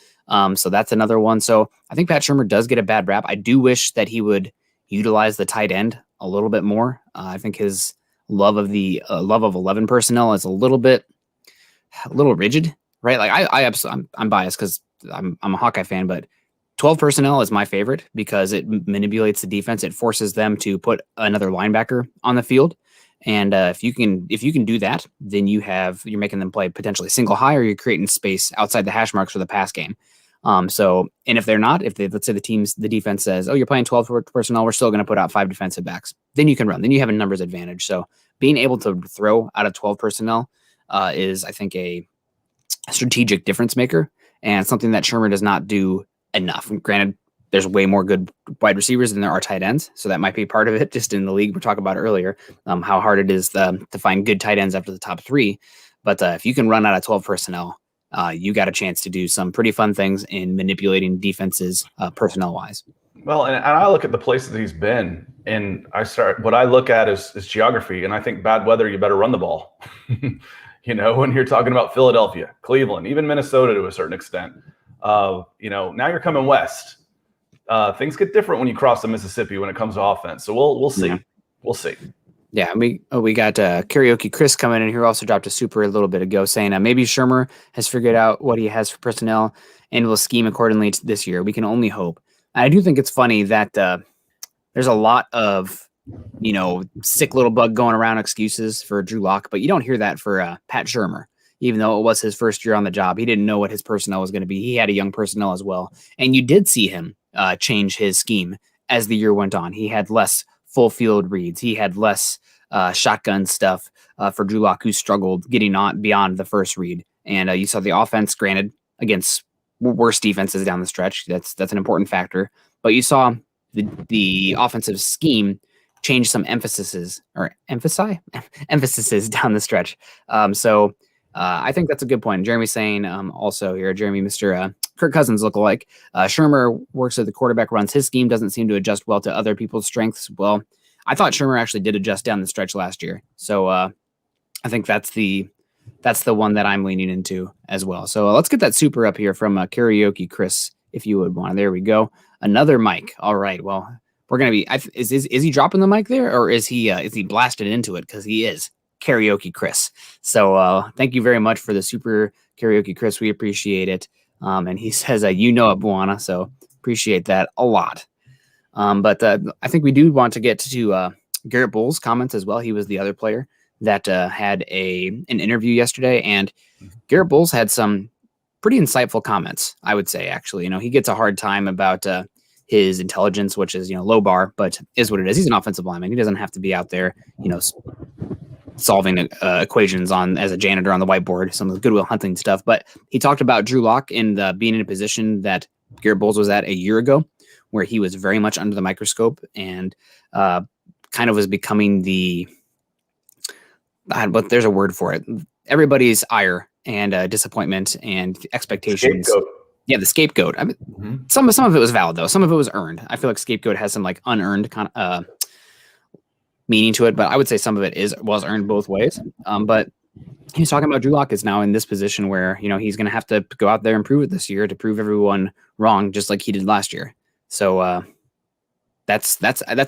So that's another one. So I think Pat Shurmur does get a bad rap. I do wish that he would utilize the tight end a little bit more. I think his love of 11 personnel is a little rigid, right? Like I'm biased because I'm a Hawkeye fan, but 12 personnel is my favorite because it manipulates the defense. It forces them to put another linebacker on the field. And if you can do that, then you're making them play potentially single high, or you're creating space outside the hash marks for the pass game. And if they're not, let's say the defense says, oh, you're playing 12 personnel, we're still going to put out 5 defensive backs. Then you can run. Then you have a numbers advantage. So being able to throw out of 12 personnel is, I think, a strategic difference maker, and something that Shurmur does not do enough. Granted, there's way more good wide receivers than there are tight ends, so that might be part of it. Just in the league, we're talking about earlier, how hard it is to find good tight ends after the top 3. But if you can run out of 12 personnel, you got a chance to do some pretty fun things in manipulating defenses personnel-wise. Well, and I look at the places that he's been, and what I look at is geography, and I think bad weather, you better run the ball. When you're talking about Philadelphia, Cleveland, even Minnesota to a certain extent. Now you're coming west. Things get different when you cross the Mississippi when it comes to offense. So we'll see. Yeah. We'll see. Yeah, we got Karaoke Chris coming in here, also dropped a super a little bit ago saying maybe Shurmur has figured out what he has for personnel and will scheme accordingly this year. We can only hope. I do think it's funny that there's a lot of, sick little bug going around excuses for Drew Lock, but you don't hear that for Pat Shurmur. Even though it was his first year on the job, he didn't know what his personnel was going to be. He had a young personnel as well. And you did see him change his scheme as the year went on. He had less full field reads. He had less shotgun stuff for Drew Lock, who struggled getting on beyond the first read. And you saw the offense, granted, against worse defenses down the stretch. That's an important factor. But you saw the offensive scheme change some emphases down the stretch. So I think that's a good point. Jeremy's saying also here, Jeremy, Mr. Kirk Cousins lookalike. Shurmur works at the quarterback, runs his scheme, doesn't seem to adjust well to other people's strengths. Well, I thought Shurmur actually did adjust down the stretch last year. So I think that's the one that I'm leaning into as well. So let's get that super up here from Karaoke Chris, if you would want. There we go. Another mic. All right. Well, we're gonna be. Is he dropping the mic there, or is he blasted into it? Because he is Karaoke Chris. So thank you very much for the super Karaoke Chris. We appreciate it. And he says it, Buana. So appreciate that a lot. But I think we do want to get to Garrett Bolles' comments as well. He was the other player that had an interview yesterday, and Garrett Bolles had some pretty insightful comments, I would say, actually. He gets a hard time about his intelligence, which is, low bar, but is what it is. He's an offensive lineman. He doesn't have to be out there, solving equations as a janitor on the whiteboard, some of the Goodwill Hunting stuff. But he talked about Drew Lock and being in a position that Garrett Bolles was at a year ago, where he was very much under the microscope and kind of was becoming but there's a word for it. Everybody's ire and disappointment and expectations. Scapegoat. Yeah, the scapegoat. I mean, some of it was valid though. Some of it was earned. I feel like scapegoat has some unearned kind of meaning to it, but I would say some of it was earned both ways. But he's talking about Drew Lock is now in this position where he's going to have to go out there and prove it this year to prove everyone wrong, just like he did last year. So that's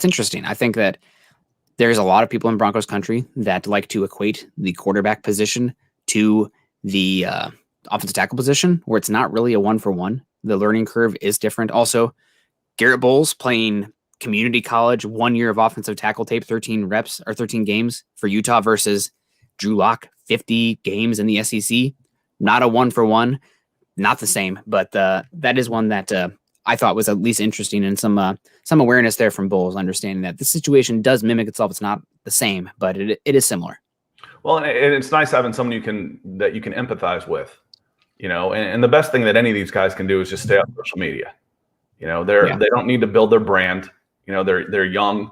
interesting. I think that there's a lot of people in Broncos country that like to equate the quarterback position to the offensive tackle position, where it's not really a 1-for-1. The learning curve is different. Also, Garrett Bolles playing community college, 1 year of offensive tackle tape, 13 reps or 13 games for Utah versus Drew Lock, 50 games in the SEC. Not a 1-for-1, not the same, but that is one that I thought was at least interesting, and some awareness there from Bolles, understanding that the situation does mimic itself. It's not the same, but it is similar. Well, and it's nice having someone that you can empathize with, and the best thing that any of these guys can do is just stay on social media. They don't need to build their brand. They're young.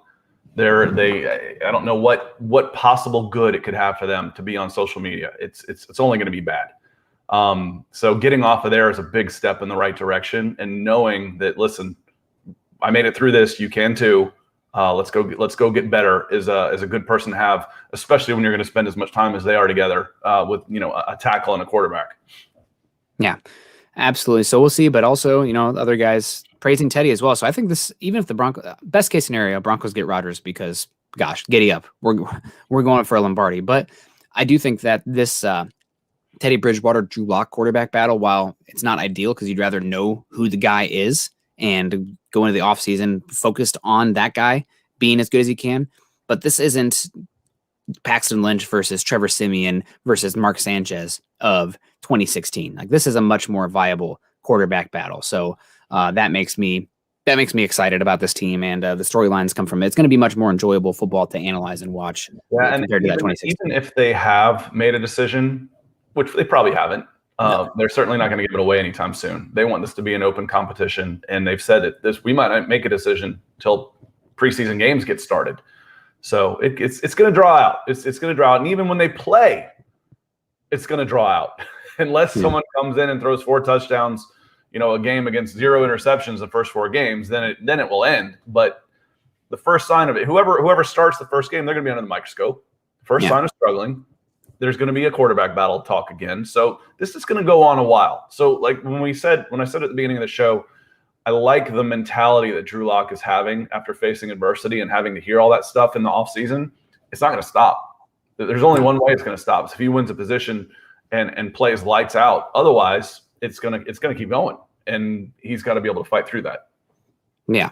I don't know what possible good it could have for them to be on social media. It's only going to be bad. So getting off of there is a big step in the right direction, and knowing that, listen, I made it through this, you can too. Let's go get better is a good person to have, especially when you're going to spend as much time as they are together with a tackle and a quarterback. Yeah, absolutely. So we'll see, but also other guys praising Teddy as well. So I think this, even if the Broncos, best case scenario, Broncos get Rodgers because, gosh, giddy up, we're going for a Lombardi. But I do think that this Teddy Bridgewater Drew Lock quarterback battle, while it's not ideal because you'd rather know who the guy is and go into the offseason focused on that guy being as good as he can. But this isn't Paxton Lynch versus Trevor Siemian versus Mark Sanchez of 2016. This is a much more viable quarterback battle. So that makes me excited about this team, and the storylines come from it. It's going to be much more enjoyable football to analyze and watch compared to that 2016. Even if they have made a decision, which they probably haven't, they're certainly not going to give it away anytime soon. They want this to be an open competition, and they've said that we might not make a decision till preseason games get started. So it's going to draw out. It's going to draw out, and even when they play, it's going to draw out unless someone comes in and throws 4 touchdowns, a game against 0 interceptions the first 4 games. Then it will end. But the first sign of it, whoever starts the first game, they're going to be under the microscope. First sign of struggling. There's going to be a quarterback battle talk again. So this is going to go on a while. So when I said at the beginning of the show, I like the mentality that Drew Lock is having after facing adversity and having to hear all that stuff in the offseason. it's not going to stop. There's only one way it's going to stop. So if he wins a position and plays lights out, otherwise it's going to keep going, and he's got to be able to fight through that. Yeah,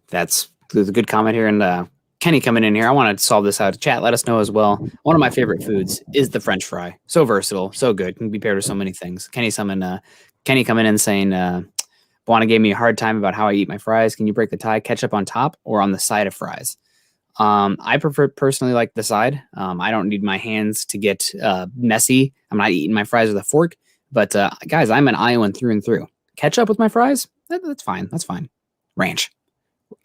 that's a good comment here. And Kenny coming in here, I want to solve this out. Chat, let us know as well. One of my favorite foods is the French fry. So versatile, so good. Can be paired with so many things. Kenny coming in saying, Buana gave me a hard time about how I eat my fries. Can you break the tie? Ketchup on top or on the side of fries? I prefer personally like the side. I don't need my hands to get messy. I'm not eating my fries with a fork. But guys, I'm an Iowan through and through. Ketchup with my fries? That's fine. That's fine. Ranch.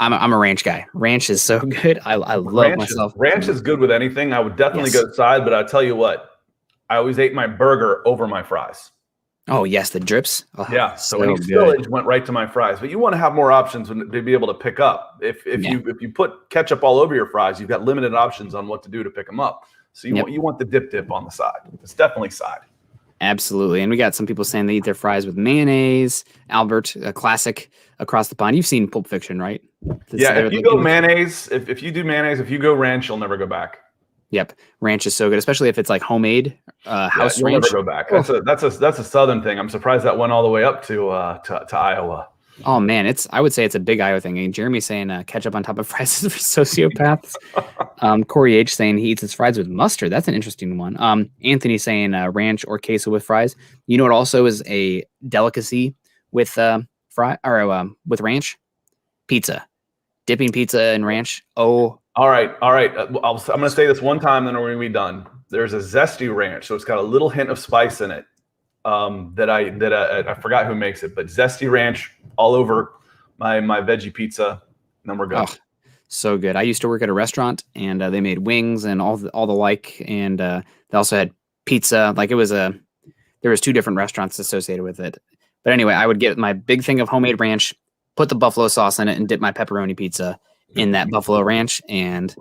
I'm a ranch guy. Ranch is so good. I love myself. Ranch is good with anything. I would definitely go side, but I'll tell you what, I always ate my burger over my fries. Oh, yes, the drips. Oh, yeah, so any spillage went right to my fries. But you want to have more options to be able to pick up. If you put ketchup all over your fries, you've got limited options on what to do to pick them up. So you want the dip on the side. It's definitely side. Absolutely. And we got some people saying they eat their fries with mayonnaise. Albert, a classic across the pond. You've seen Pulp Fiction, right? If you go mayonnaise, if you do mayonnaise, if you go ranch, you'll never go back. Yep, ranch is so good, especially if it's like homemade house ranch. You'll never go back. That's a southern thing. I'm surprised that went all the way up to Iowa. Oh man, I would say it's a big Iowa thing. And Jeremy saying ketchup on top of fries is for sociopaths. Corey H saying he eats his fries with mustard. That's an interesting one. Anthony saying ranch or queso with fries. You know what also is a delicacy with with ranch? Pizza. Dipping pizza in ranch. Oh. All right. I'm going to say this one time, then we're going to be done. There's a zesty ranch, so it's got a little hint of spice in it. That I forgot who makes it, but zesty ranch all over my veggie pizza. And then we're good. Oh, so good. I used to work at a restaurant, and they made wings and all the like, and they also had pizza. Like there was 2 different restaurants associated with it. But anyway, I would get my big thing of homemade ranch, put the buffalo sauce in it, and dip my pepperoni pizza in that buffalo ranch, and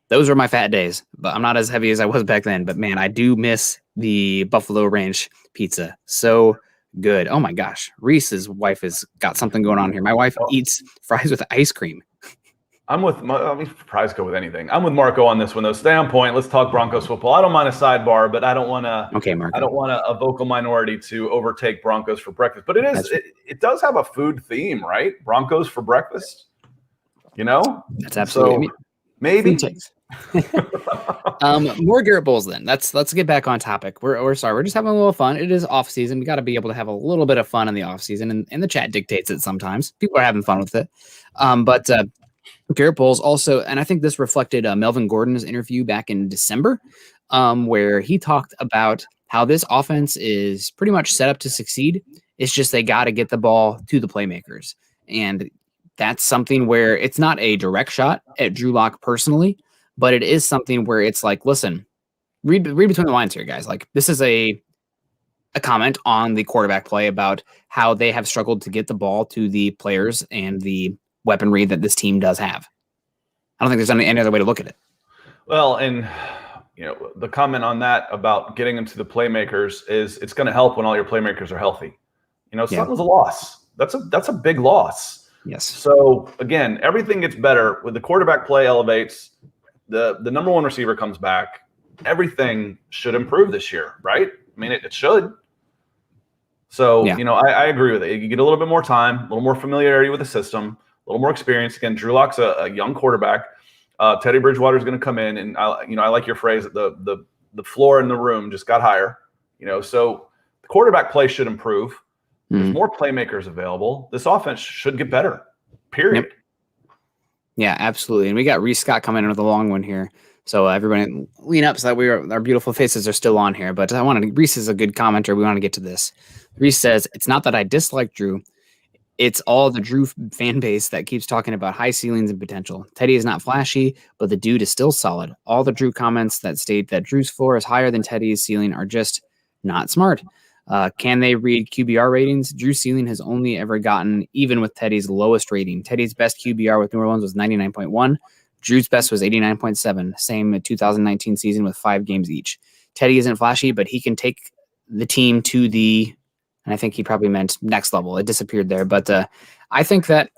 those were my fat days. But I'm not as heavy as I was back then. But man, I do miss the buffalo ranch pizza. So good. Oh my gosh, Reese's wife has got something going on here. My wife eats fries with ice cream. Fries go with anything. I'm with Marco on this one though. Stay on point. Let's talk Broncos football. I don't mind a sidebar, but I don't want to. Okay, Marco. I don't want a vocal minority to overtake Broncos for breakfast. But it does have a food theme, right? Broncos for breakfast. You know, that's absolutely maybe. More Garrett Bolles then. Let's get back on topic. We're sorry. We're just having a little fun. It is off season. We got to be able to have a little bit of fun in the off season, and the chat dictates it sometimes. People are having fun with it. But Garrett Bolles also, and I think this reflected Melvin Gordon's interview back in December, where he talked about how this offense is pretty much set up to succeed. It's just they got to get the ball to the playmakers, and that's something where it's not a direct shot at Drew Lock personally, but it is something where it's like, listen, read between the lines here, guys. Like, this is a comment on the quarterback play about how they have struggled to get the ball to the players and the weaponry that this team does have. I don't think there's any other way to look at it. Well, and the comment on that about getting them to the playmakers is it's going to help when all your playmakers are healthy. Something's a loss. That's a big loss. Yes. So again, everything gets better with the quarterback play elevates. The number 1 receiver comes back. Everything should improve this year, right? I mean, it should. So, I agree with it. You get a little bit more time, a little more familiarity with the system, a little more experience. Again, Drew Lock's a young quarterback. Teddy Bridgewater is going to come in, and I like your phrase that the floor in the room just got higher. So the quarterback play should improve. There's more playmakers available. This offense should get better, period. Yep. Yeah, absolutely. And we got Reese Scott coming in with a long one here. So everybody lean up so that our beautiful faces are still on here. But Reese is a good commenter. We want to get to this. Reese says, it's not that I dislike Drew. It's all the Drew fan base that keeps talking about high ceilings and potential. Teddy is not flashy, but the dude is still solid. All the Drew comments that state that Drew's floor is higher than Teddy's ceiling are just not smart. Can they read QBR ratings? Drew's ceiling has only ever gotten even with Teddy's lowest rating. Teddy's best QBR with New Orleans was 99.1. Drew's best was 89.7. Same 2019 season with 5 games each. Teddy isn't flashy, but he can take the team to the, and I think he probably meant next level. It disappeared there. But I think that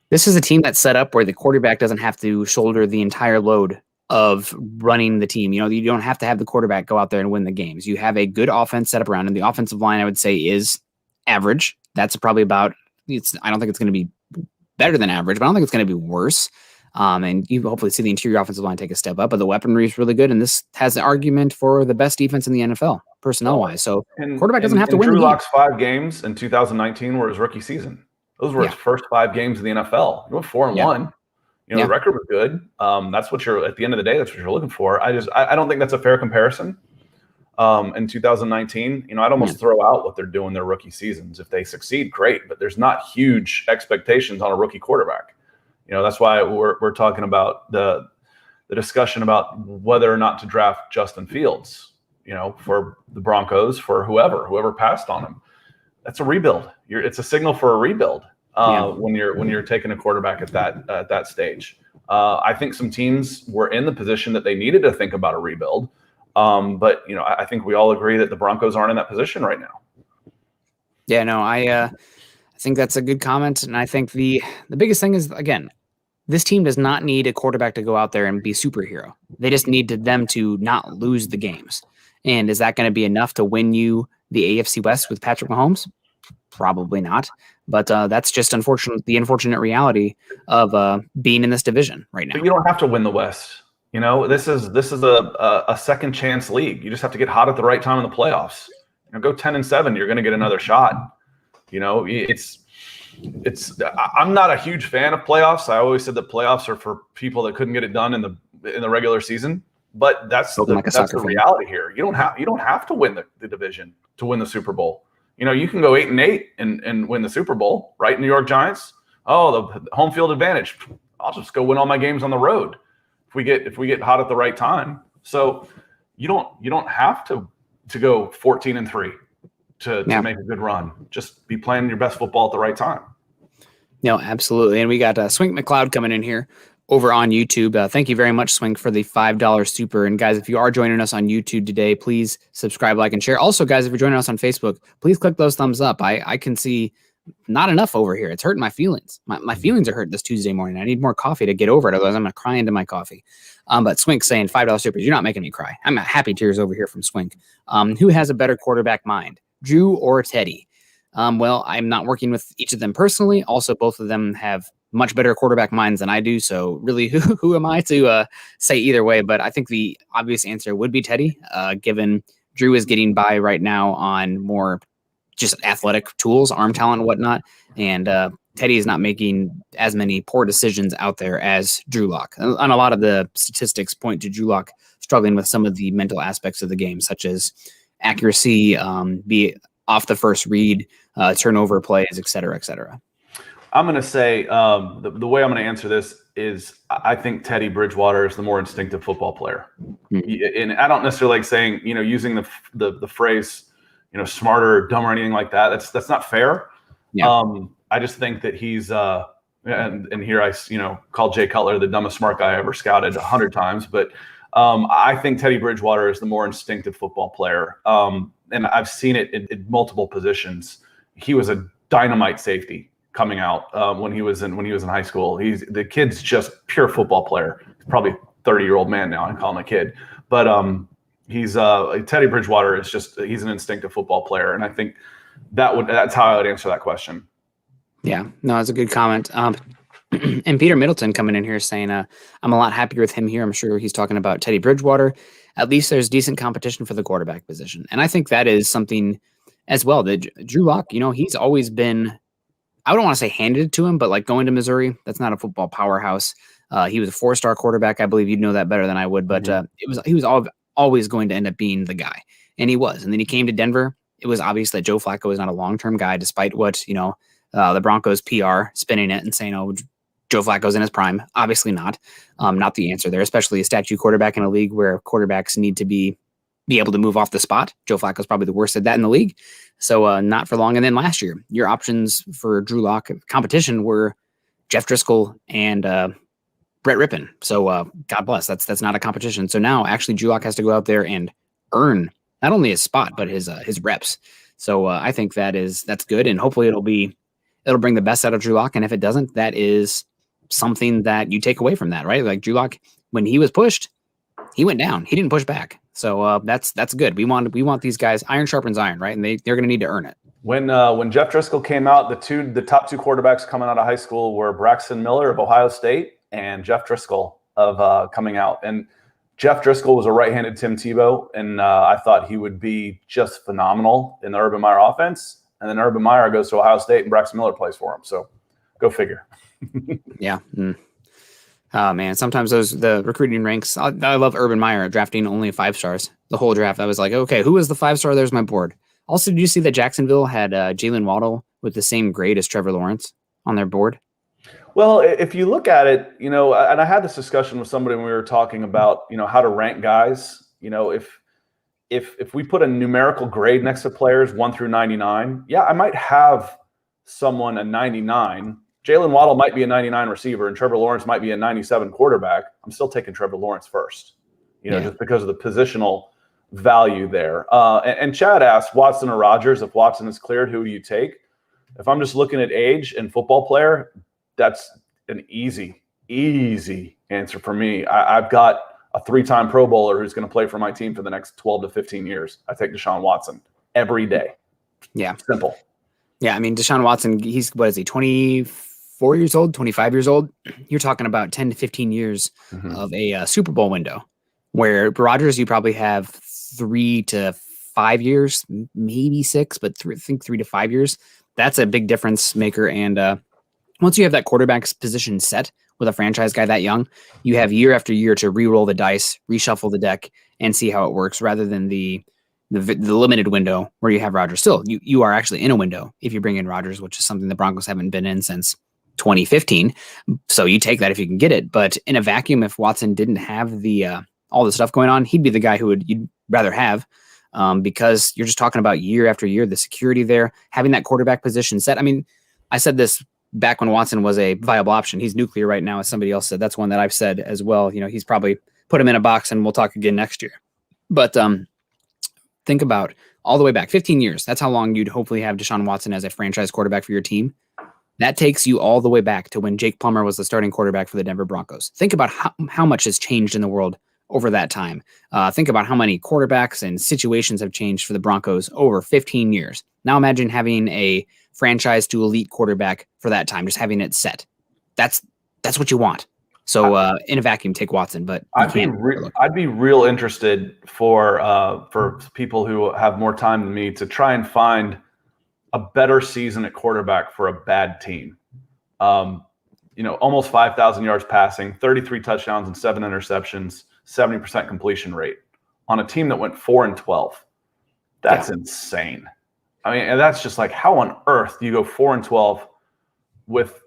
this is a team that's set up where the quarterback doesn't have to shoulder the entire load of running the team. You don't have to have the quarterback go out there and win the games. You have a good offense set up around, and the offensive line, I would say, is average. That's probably about. I don't think it's going to be better than average, but I don't think it's going to be worse. And you hopefully see the interior offensive line take a step up, but the weaponry is really good. And this has an argument for the best defense in the NFL, personnel-wise. So quarterback doesn't have to win Drew the game. Lock's 5 games in 2019 were his rookie season. Those were his first 5 games in the NFL. He went 4-1. The record was good. That's what you're, at the end of the day, that's what you're looking for. I don't think that's a fair comparison. In 2019, I'd almost throw out what they're doing their rookie seasons. If they succeed, great, but there's not huge expectations on a rookie quarterback. That's why we're talking about the discussion about whether or not to draft Justin Fields, for the Broncos, for whoever passed on him. That's a rebuild. It's a signal for a rebuild when you're taking a quarterback at that stage. I think some teams were in the position that they needed to think about a rebuild. But I think we all agree that the Broncos aren't in that position right now. Yeah, no, I think that's a good comment. And I think the biggest thing is, again, this team does not need a quarterback to go out there and be superhero. They just need them to not lose the games. And is that going to be enough to win you the AFC West with Patrick Mahomes? Probably not. But that's just the unfortunate reality of being in this division right now. But you don't have to win the West. This is a second chance league. You just have to get hot at the right time in the playoffs. Go 10-7. You're going to get another shot. I'm not a huge fan of playoffs. I always said that playoffs are for people that couldn't get it done in the regular season. But that's the reality here. You don't have to win the division to win the Super Bowl. You can go 8-8 and win the Super Bowl, right? New York Giants. Oh, the home field advantage. I'll just go win all my games on the road. If we get hot at the right time. So you don't have to go 14-3 to make a good run. Just be playing your best football at the right time. No, absolutely. And we got Swink McLeod coming in here over on YouTube. Thank you very much, Swink, for the $5 super. And guys, if you are joining us on YouTube today, please subscribe, like, and share. Also, guys, if you're joining us on Facebook, please click those thumbs up. I can see not enough over here. It's hurting my feelings. My feelings are hurt this Tuesday morning. I need more coffee to get over it. Otherwise, I'm going to cry into my coffee. But Swink saying $5 super. You're not making me cry. I'm happy tears over here from Swink. Who has a better quarterback mind, Drew or Teddy? Well, I'm not working with each of them personally. Also, both of them have much better quarterback minds than I do. So really, who am I to say either way? But I think the obvious answer would be Teddy, given Drew is getting by right now on more just athletic tools, arm talent and whatnot. And Teddy is not making as many poor decisions out there as Drew Lock. And a lot of the statistics point to Drew Lock struggling with some of the mental aspects of the game, such as accuracy, be off the first read, turnover plays, et cetera, et cetera. I'm going to say the way I'm going to answer this is I think Teddy Bridgewater is the more instinctive football player. Mm-hmm. And I don't necessarily like saying, using the phrase, smarter or dumber or anything like that. That's not fair. Yeah. I just think that he's and here I call Jay Cutler the dumbest smart guy I ever scouted 100 times. But I think Teddy Bridgewater is the more instinctive football player. And I've seen it in multiple positions. He was a dynamite safety coming out when he was in high school. The kid's just pure football player. He's probably a 30-year-old man now. I call him a kid, but he's Teddy Bridgewater is he's an instinctive football player, and I think that's how I would answer that question. Yeah, no, that's a good comment. And Peter Middleton coming in here saying, I'm a lot happier with him here. I'm sure he's talking about Teddy Bridgewater. At least there's decent competition for the quarterback position. And I think that is something as well. That Drew Lock, he's always been, I don't want to say handed it to him, but like going to Missouri, that's not a football powerhouse. He was a 4-star quarterback. I believe you'd know that better than I would, but he was always going to end up being the guy. And he was. And then he came to Denver. It was obvious that Joe Flacco was not a long-term guy, despite what, the Broncos PR spinning it and saying, oh, Joe Flacco's in his prime. Obviously not. Not the answer there, especially a statue quarterback in a league where quarterbacks need to be able to move off the spot. Joe Flacco's probably the worst at that in the league. So not for long. And then last year, your options for Drew Lock competition were Jeff Driscoll and Brett Rippon. So God bless. That's not a competition. So now actually Drew Lock has to go out there and earn not only his spot, but his reps. So I think that's good. And hopefully it'll bring the best out of Drew Lock. And if it doesn't, that is something that you take away from that, right? Like Drew Lock, when he was pushed, he went down. He didn't push back. So that's good. We want these guys. Iron sharpens iron, right? And they're going to need to earn it. When Jeff Driscoll came out, the top two quarterbacks coming out of high school were Braxton Miller of Ohio State and Jeff Driscoll of coming out. And Jeff Driscoll was a right-handed Tim Tebow, and I thought he would be just phenomenal in the Urban Meyer offense. And then Urban Meyer goes to Ohio State, and Braxton Miller plays for him. So go figure. Yeah. Oh, man. Sometimes the recruiting ranks. I love Urban Meyer drafting only 5 stars. The whole draft, I was like, okay, who is the 5-star? There's my board. Also, did you see that Jacksonville had Jalen Waddle with the same grade as Trevor Lawrence on their board? Well, if you look at it, and I had this discussion with somebody when we were talking about, how to rank guys. If we put a numerical grade next to players 1 through 99, yeah, I might have someone a 99. Jalen Waddle might be a 99 receiver, and Trevor Lawrence might be a 97 quarterback. I'm still taking Trevor Lawrence first, just because of the positional value there. And Chad asked Watson or Rodgers. If Watson is cleared, who do you take? If I'm just looking at age and football player, that's an easy answer for me. I've got a 3-time Pro Bowler who's going to play for my team for the next 12 to 15 years. I take Deshaun Watson every day. Yeah. Simple. Yeah. I mean, Deshaun Watson, he's, 24 years old, 25 years old? You're talking about 10 to 15 years of a Super Bowl window, where Rodgers, you probably have 3 to 5 years, maybe 6, but I think 3 to 5 years. That's a big difference maker. And once you have that quarterback's position set with a franchise guy that young, you have year after year to re-roll the dice, reshuffle the deck, and see how it works, rather than the limited window where you have Rodgers. Still, you are actually in a window if you bring in Rodgers, which is something the Broncos haven't been in since 2015. So you take that if you can get it. But in a vacuum, if Watson didn't have the all the stuff going on, he'd be the guy who you'd rather have, because you're just talking about year after year, the security there, having that quarterback position set. I mean, I said this back when Watson was a viable option. He's nuclear right now, as somebody else said. That's one that I've said as well. He's probably put him in a box, and we'll talk again next year. But think about all the way back 15 years. That's how long you'd hopefully have Deshaun Watson as a franchise quarterback for your team. That takes you all the way back to when Jake Plummer was the starting quarterback for the Denver Broncos. Think about how much has changed in the world over that time. Think about how many quarterbacks and situations have changed for the Broncos over 15 years. Now imagine having a franchise to elite quarterback for that time, just having it set. That's what you want. So in a vacuum, take Watson. But I'd be real interested for people who have more time than me to try and find a better season at quarterback for a bad team. Almost 5,000 yards passing, 33 touchdowns and 7 interceptions, 70% completion rate on a team that went 4-12. That's insane. I mean, and that's just like, how on earth do you go 4-12 with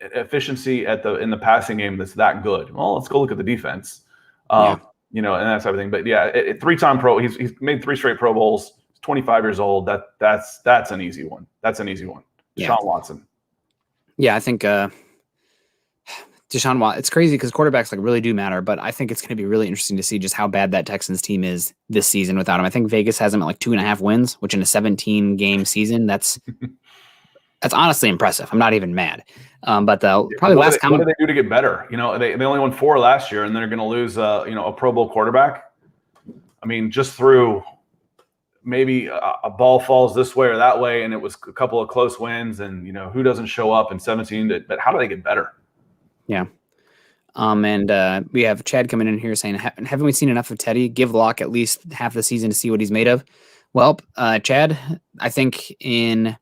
efficiency in the passing game that's that good? Well, let's go look at the defense, and that type of thing. But yeah, 3-time Pro. He's made 3 straight Pro Bowls. He's 25 years old. That's an easy one. That's an easy one. Yeah. Deshaun Watson. Yeah, I think Deshaun Watson. It's crazy because quarterbacks really do matter, but I think it's going to be really interesting to see just how bad that Texans team is this season without him. I think Vegas has him at 2.5 wins, which in a 17-game season, that's honestly impressive. I'm not even mad. But probably last comment. What do they do to get better? They only won 4 last year, and they're going to lose a Pro Bowl quarterback. I mean, just through maybe a ball falls this way or that way, and it was a couple of close wins, and who doesn't show up in 17? But how do they get better? Yeah. And we have Chad coming in here saying, haven't we seen enough of Teddy? Give Locke at least half the season to see what he's made of. Well, Chad, I think in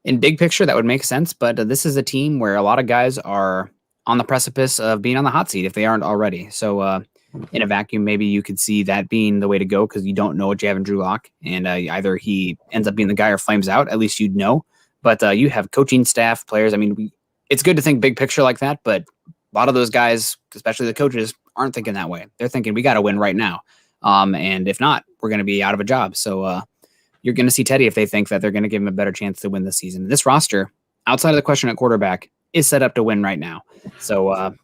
big picture, that would make sense. But this is a team where a lot of guys are on the precipice of being on the hot seat if they aren't already. So in a vacuum, maybe you could see that being the way to go, because you don't know what you have in Drew Lock, and either he ends up being the guy or flames out. At least you'd know. But you have coaching staff, players. I mean, it's good to think big picture like that, but a lot of those guys, especially the coaches, aren't thinking that way. They're thinking we got to win right now. And if not, we're going to be out of a job. So you're going to see Teddy if they think that they're going to give him a better chance to win this season. This roster, outside of the question at quarterback, is set up to win right now. So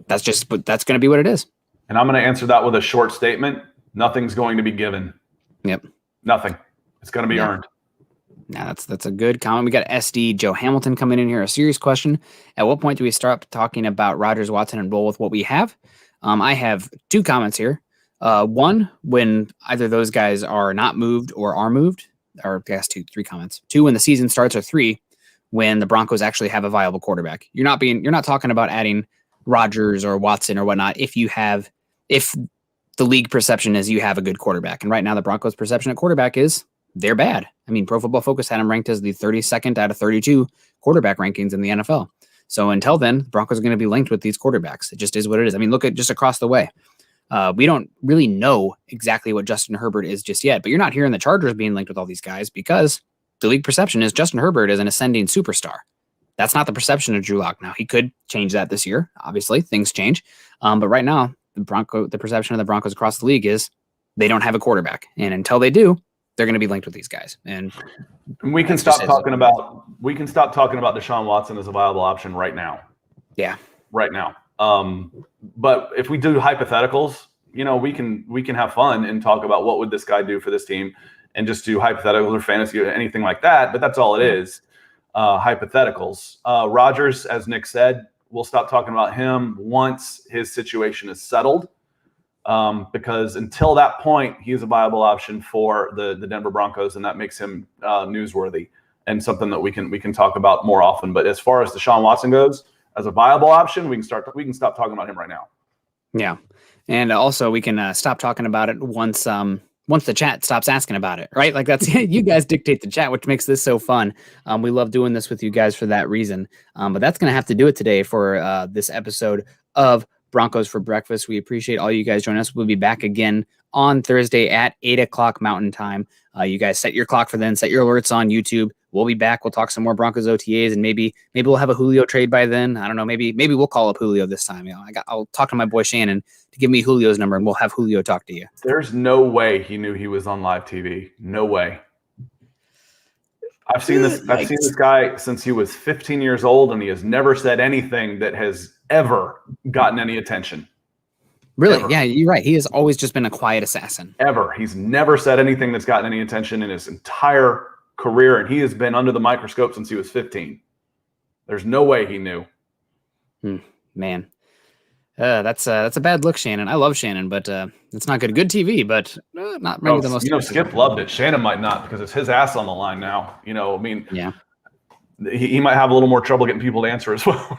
that's going to be what it is. And I'm going to answer that with a short statement. Nothing's going to be given. Yep. Nothing. It's going to be earned. Now that's a good comment. We got SD Joe Hamilton coming in here. A serious question. At what point do we start talking about Rodgers, Watson, and Bull with what we have? I have 2 comments here. One, when either those guys are not moved or are moved, or I guess three comments. Two, when the season starts, or three, when the Broncos actually have a viable quarterback. You're not talking about adding Rodgers or Watson or whatnot if the league perception is you have a good quarterback. And right now the Broncos perception at quarterback is they're bad. I mean, Pro Football Focus had him ranked as the 32nd out of 32 quarterback rankings in the NFL. So until then, the Broncos are going to be linked with these quarterbacks. It just is what it is. I mean, look at just across the way. We don't really know exactly what Justin Herbert is just yet, but you're not hearing the Chargers being linked with all these guys because the league perception is Justin Herbert is an ascending superstar. That's not the perception of Drew Lock. Now, he could change that this year. Obviously, things change. But right now, the perception of the Broncos across the league is they don't have a quarterback. And until they do, they're going to be linked with these guys. And we can stop talking about Deshaun Watson as a viable option right now. Yeah. Right now. But if we do hypotheticals, we can have fun and talk about what would this guy do for this team and just do hypotheticals or fantasy or anything like that. But that's all it is. Hypotheticals. Rodgers, as Nick said, we'll stop talking about him once his situation is settled. Because until that point, he is a viable option for the Denver Broncos, and that makes him newsworthy and something that we can talk about more often. But as far as Deshaun Watson goes, as a viable option, we can stop talking about him right now. Yeah, and also we can stop talking about it once the chat stops asking about it, right? Like that's you guys dictate the chat, which makes this so fun. We love doing this with you guys for that reason. But that's going to have to do it today for this episode of Broncos for Breakfast. We appreciate all you guys joining us. We'll be back again on Thursday at 8:00 Mountain Time. You guys set your clock for then, set your alerts on YouTube. We'll be back. We'll talk some more Broncos OTAs, and maybe we'll have a Julio trade by then. I don't know. Maybe we'll call up Julio this time. I'll talk to my boy Shannon to give me Julio's number, and we'll have Julio talk to you. There's no way he knew he was on live TV. No way. I've seen this guy since he was 15 years old, and he has never said anything that has ever gotten any attention. Really? Ever. Yeah, you're right. He has always just been a quiet assassin. Ever. He's never said anything that's gotten any attention in his entire career, and he has been under the microscope since he was 15. There's no way he knew. Man. That's a bad look, Shannon. I love Shannon, but it's not good. Good TV, but not maybe the most. Skip loved it. Shannon might not because it's his ass on the line now. Yeah. He might have a little more trouble getting people to answer as well.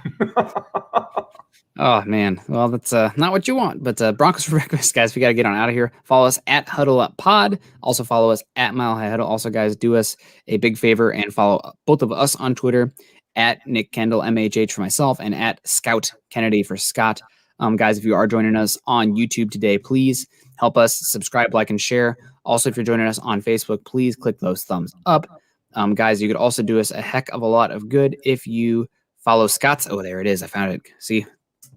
Oh, man. Well, that's not what you want. But Broncos for Breakfast, guys, we got to get on out of here. Follow us at Huddle Up Pod. Also follow us at Mile High Huddle. Also, guys, do us a big favor and follow both of us on Twitter at Nick Kendell, MHH for myself, and at Scout Kennedy for Scott. Guys, if you are joining us on YouTube today, please help us subscribe, like, and share. Also, if you're joining us on Facebook, please click those thumbs up. Guys, you could also do us a heck of a lot of good if you follow Scott's. Oh, there it is. I found it. See,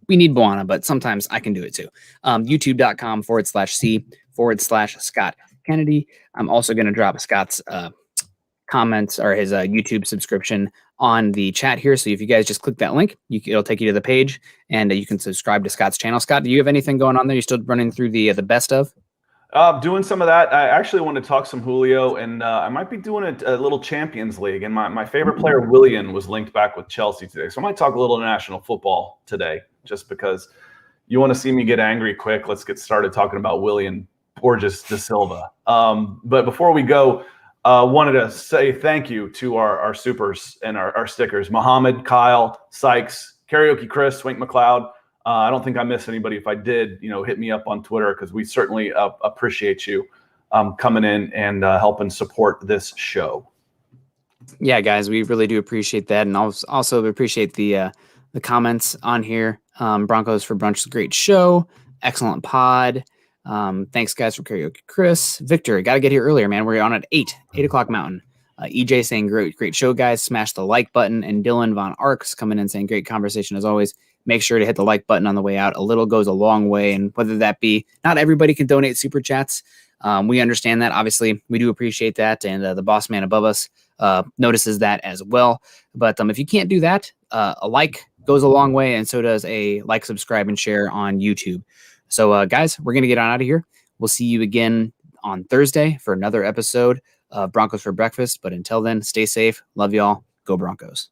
we need Buana, but sometimes I can do it too. YouTube.com/C/Scott Kennedy. I'm also going to drop Scott's comments or his YouTube subscription on the chat here. So if you guys just click that link, it'll take you to the page and you can subscribe to Scott's channel. Scott, do you have anything going on there? You still running through the best of? Doing some of that. I actually want to talk some Julio, and I might be doing a little Champions League. And my favorite player, Willian, was linked back with Chelsea today. So I might talk a little international football today, just because you want to see me get angry quick. Let's get started talking about Willian Borges da Silva. But before we go, wanted to say thank you to our supers and our stickers: Muhammad, Kyle, Sykes, Karaoke Chris, Swink McLeod. I don't think I missed anybody. If I did, hit me up on Twitter, because we certainly appreciate you coming in and helping support this show. Yeah, guys, we really do appreciate that, and also appreciate the comments on here. Broncos for Brunch is a great show, excellent pod. Thanks, guys, for Karaoke Chris. Victor, got to get here earlier, man. We're on at 8 o'clock Mountain. EJ saying great show, guys. Smash the like button. And Dylan Von Arks coming in saying great conversation as always. Make sure to hit the like button on the way out. A little goes a long way. And whether that be, not everybody can donate super chats. We understand that. Obviously, we do appreciate that. And the boss man above us notices that as well. But if you can't do that, a like goes a long way. And so does a like, subscribe, and share on YouTube. So, guys, we're going to get on out of here. We'll see you again on Thursday for another episode of Broncos for Breakfast. But until then, stay safe. Love y'all. Go Broncos.